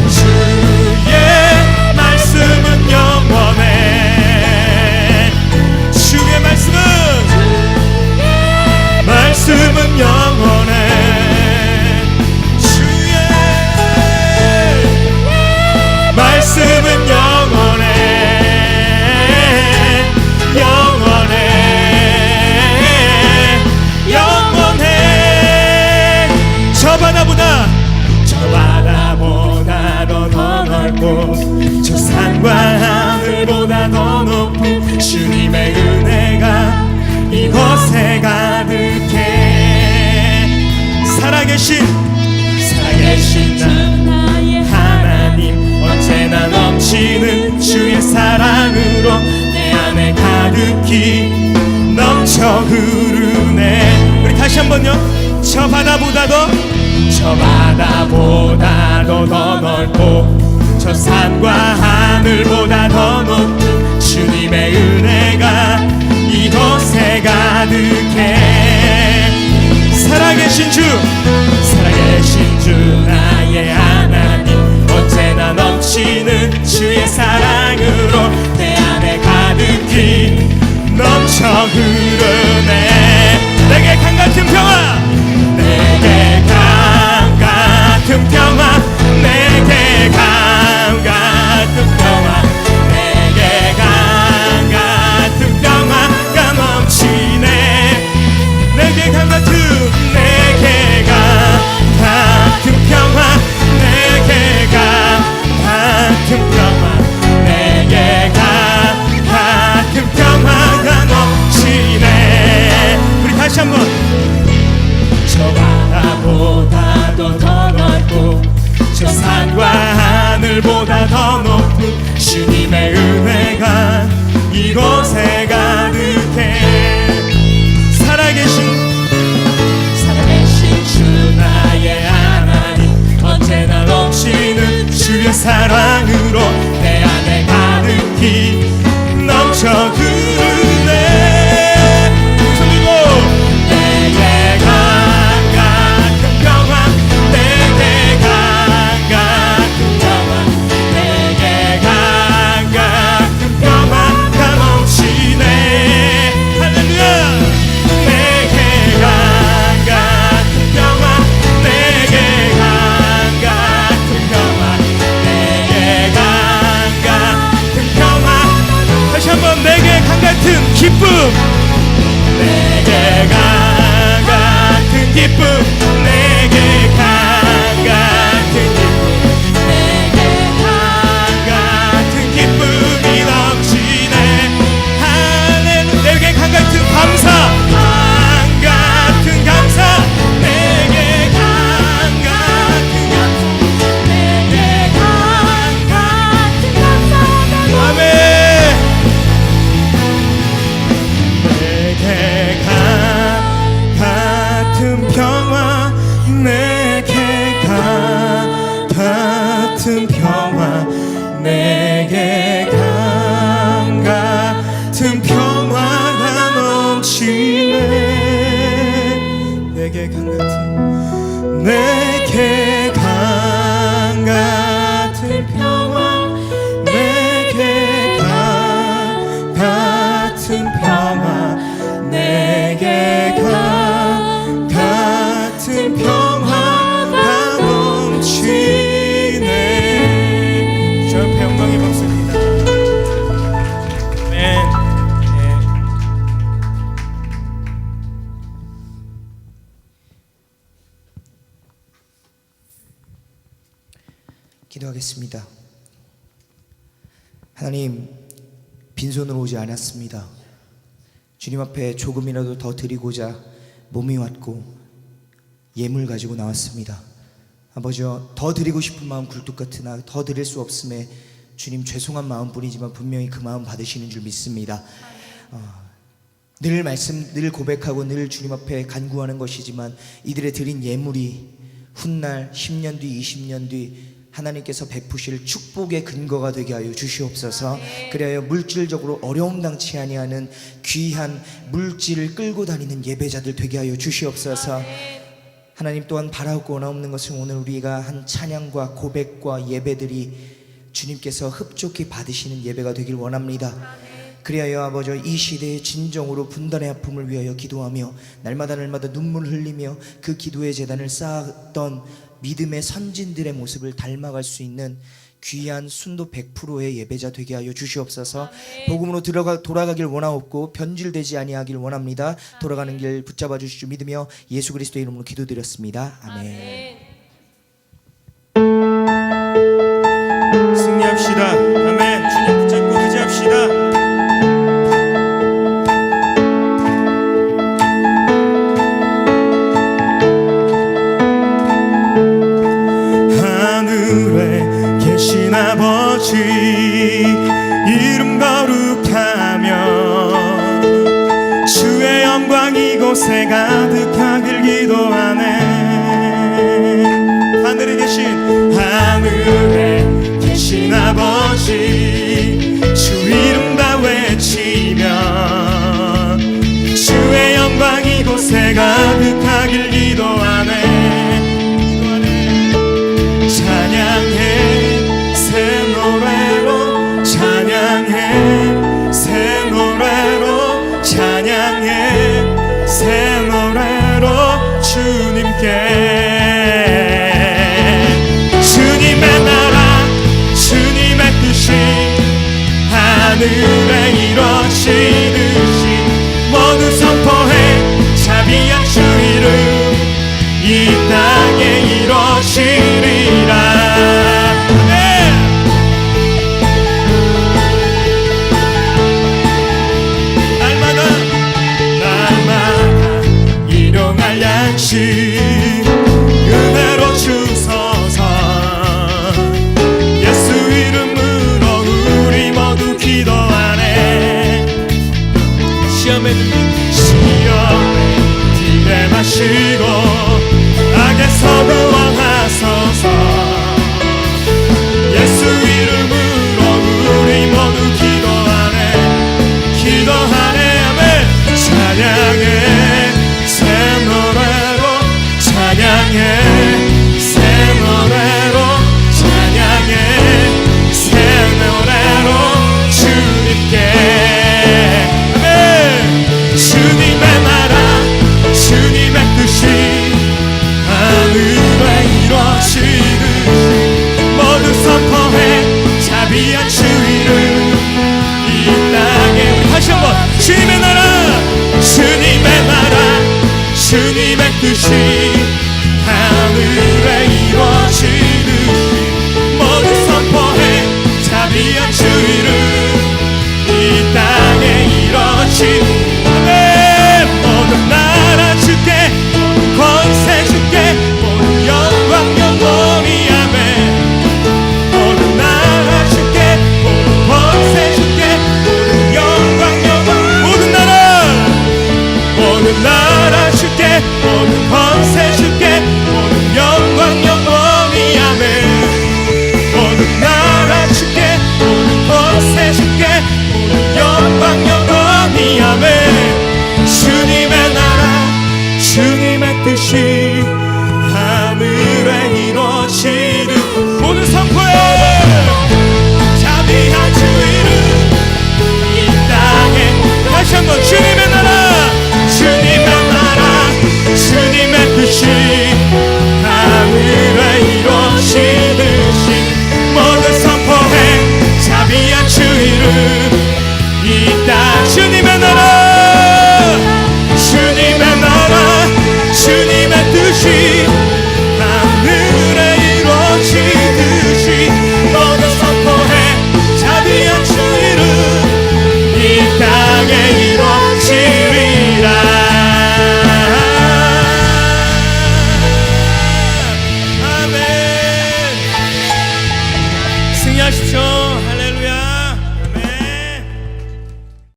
주의 말씀은 영원해. 주의 말씀은 다시 한번요. 저 바다보다도 더 넓고 저 산과 하늘보다 더 높은 주님의 은혜가 이곳에 가득해. 살아계신 주 나의 하나님, 언제나 넘치는 주의 사랑으로 내 안에 가득히 넘쳐 흐르네. 내게 강 같은 평화, 내게 강 같은 평화, 내게 강 같은 평화, 내게 강 같은 평화가 넘치네. 내게 강 같은, 내게 강 같은 평화, 내게 강 같은 평화, 내게 강 같은 평화가 넘치네. 우리 다시 한번. 저 바다보다도 더 넓고 저 산과 하늘보다 더 높은 주님의 은혜가 이곳에 가득해. 살아계신 주 나의 하나님, 언제나 넘치는 주의 사랑으로 내 안에 가득히 넘쳐 흐르네. 손 들고 내게 강 같은 평화, 내게 강 같은 평화, 내게 강 같은 평화가 넘치네. 할렐루야. 내게 강 같은 평화, 내게 강 같은 평화, 내게 강 같은 평화. 다시 한번. 내게 강 같은 기쁨, 내게 강 같은 기쁨, 내게 강 같은 기쁨, 내게 강 같은 기쁨이 넘치네. 할렐루야. 내게 강 같은 감사, 강 같은 감사, 내게 강 같은 감사, 내게 강 같은 감사. 아멘. 내게 강 같은 평화, 내게 강 같은 평화, 내게 강 같은 평화가 넘치네. 내게 강 같은, 내게 강 같은 평화, 내게 강 같은 평화, 내게 강 같은 평화가 넘치네. 저 옆에 영광의 박수입니다. 아멘. 네. 기도하겠습니다. 하나님, 빈손으로 오지 않았습니다. 주님 앞에 조금이라도 더 드리고자 몸이 왔고 예물 가지고 나왔습니다. 아버지여, 더 드리고 싶은 마음 굴뚝 같으나 더 드릴 수 없음에 주님 죄송한 마음뿐이지만 분명히 그 마음 받으시는 줄 믿습니다. 늘 고백하고 늘 주님 앞에 간구하는 것이지만 이들의 드린 예물이 훗날 10년 뒤 20년 뒤 하나님께서 베푸실 축복의 근거가 되게 하여 주시옵소서. 그리하여 물질적으로 어려움 당치 아니하는 귀한 물질을 끌고 다니는 예배자들 되게 하여 주시옵소서. 하나님, 또한 바라고 원하옵는 것은 오늘 우리가 한 찬양과 고백과 예배들이 주님께서 흡족히 받으시는 예배가 되길 원합니다. 그리하여 아버지, 이 시대의 진정으로 분단의 아픔을 위하여 기도하며 날마다 눈물을 흘리며 그 기도의 제단을 쌓았던 믿음의 선진들의 모습을 닮아갈 수 있는 귀한 순도 100%의 예배자 되게 하여 주시옵소서. 복음으로 돌아가길 원하옵고 변질되지 아니하길 원합니다. 돌아가는 길 붙잡아 주시주 믿으며 예수 그리스도의 이름으로 기도드렸습니다. 아멘. 승리합시다. 아멘. 주님 붙잡고 의지합시다. 아버지 이름 거룩하며 주의 영광 이곳 이곳에 가득하길 기도하네. 하늘에 계신 아버지, 주 이름 다 외치며 주의 영광 이곳에 가득하길 기도하네. 찬양해 새 노래로, 찬양해 새 노래로, 찬양해 새 노래로 주님께. 주님의 나라 주님의 뜻이 하늘에 이루어지듯이 모두 선포해 자비한 주 이름 이 땅에 이루어지리라. 아멘. 날마다 일용할 양식 은혜로 주소서. 예수 이름으로 우리 모두 기도하네. 시험에 들게 마시고 악에서 구원하소서. 예수 이름으로 우리 모두 기도하네. 기도하네. 아멘. 찬양해 새 노래로, 찬양해 새 노래로, 찬양해 새 노래로 주님께. 아멘. 주님의 나라 주님의 뜻이 하늘에 이루어지듯이 모두 선포해 자비한 주 이름 이 땅에. 우리 다시 한번 주님의 나라 주님의 나라 주님의 뜻이 하늘에 이루어지듯이 모두 선포해 자비한 주 이름 이 땅에 이루어지듯이. 모든 나라 주께, 모든 권세 주께, 모든 영광 영원히. 아멘. 모든 나라 주께, 모든 권세 주께, 모든 영광 영원. 모든 나라 주께, 모든 권세 주께, 모든 영광 영원히. 아멘. 모든 나라 주께, 모든 권세 주께, 모든 영광 영원히. 아멘. 주님의 나라 주님의 뜻이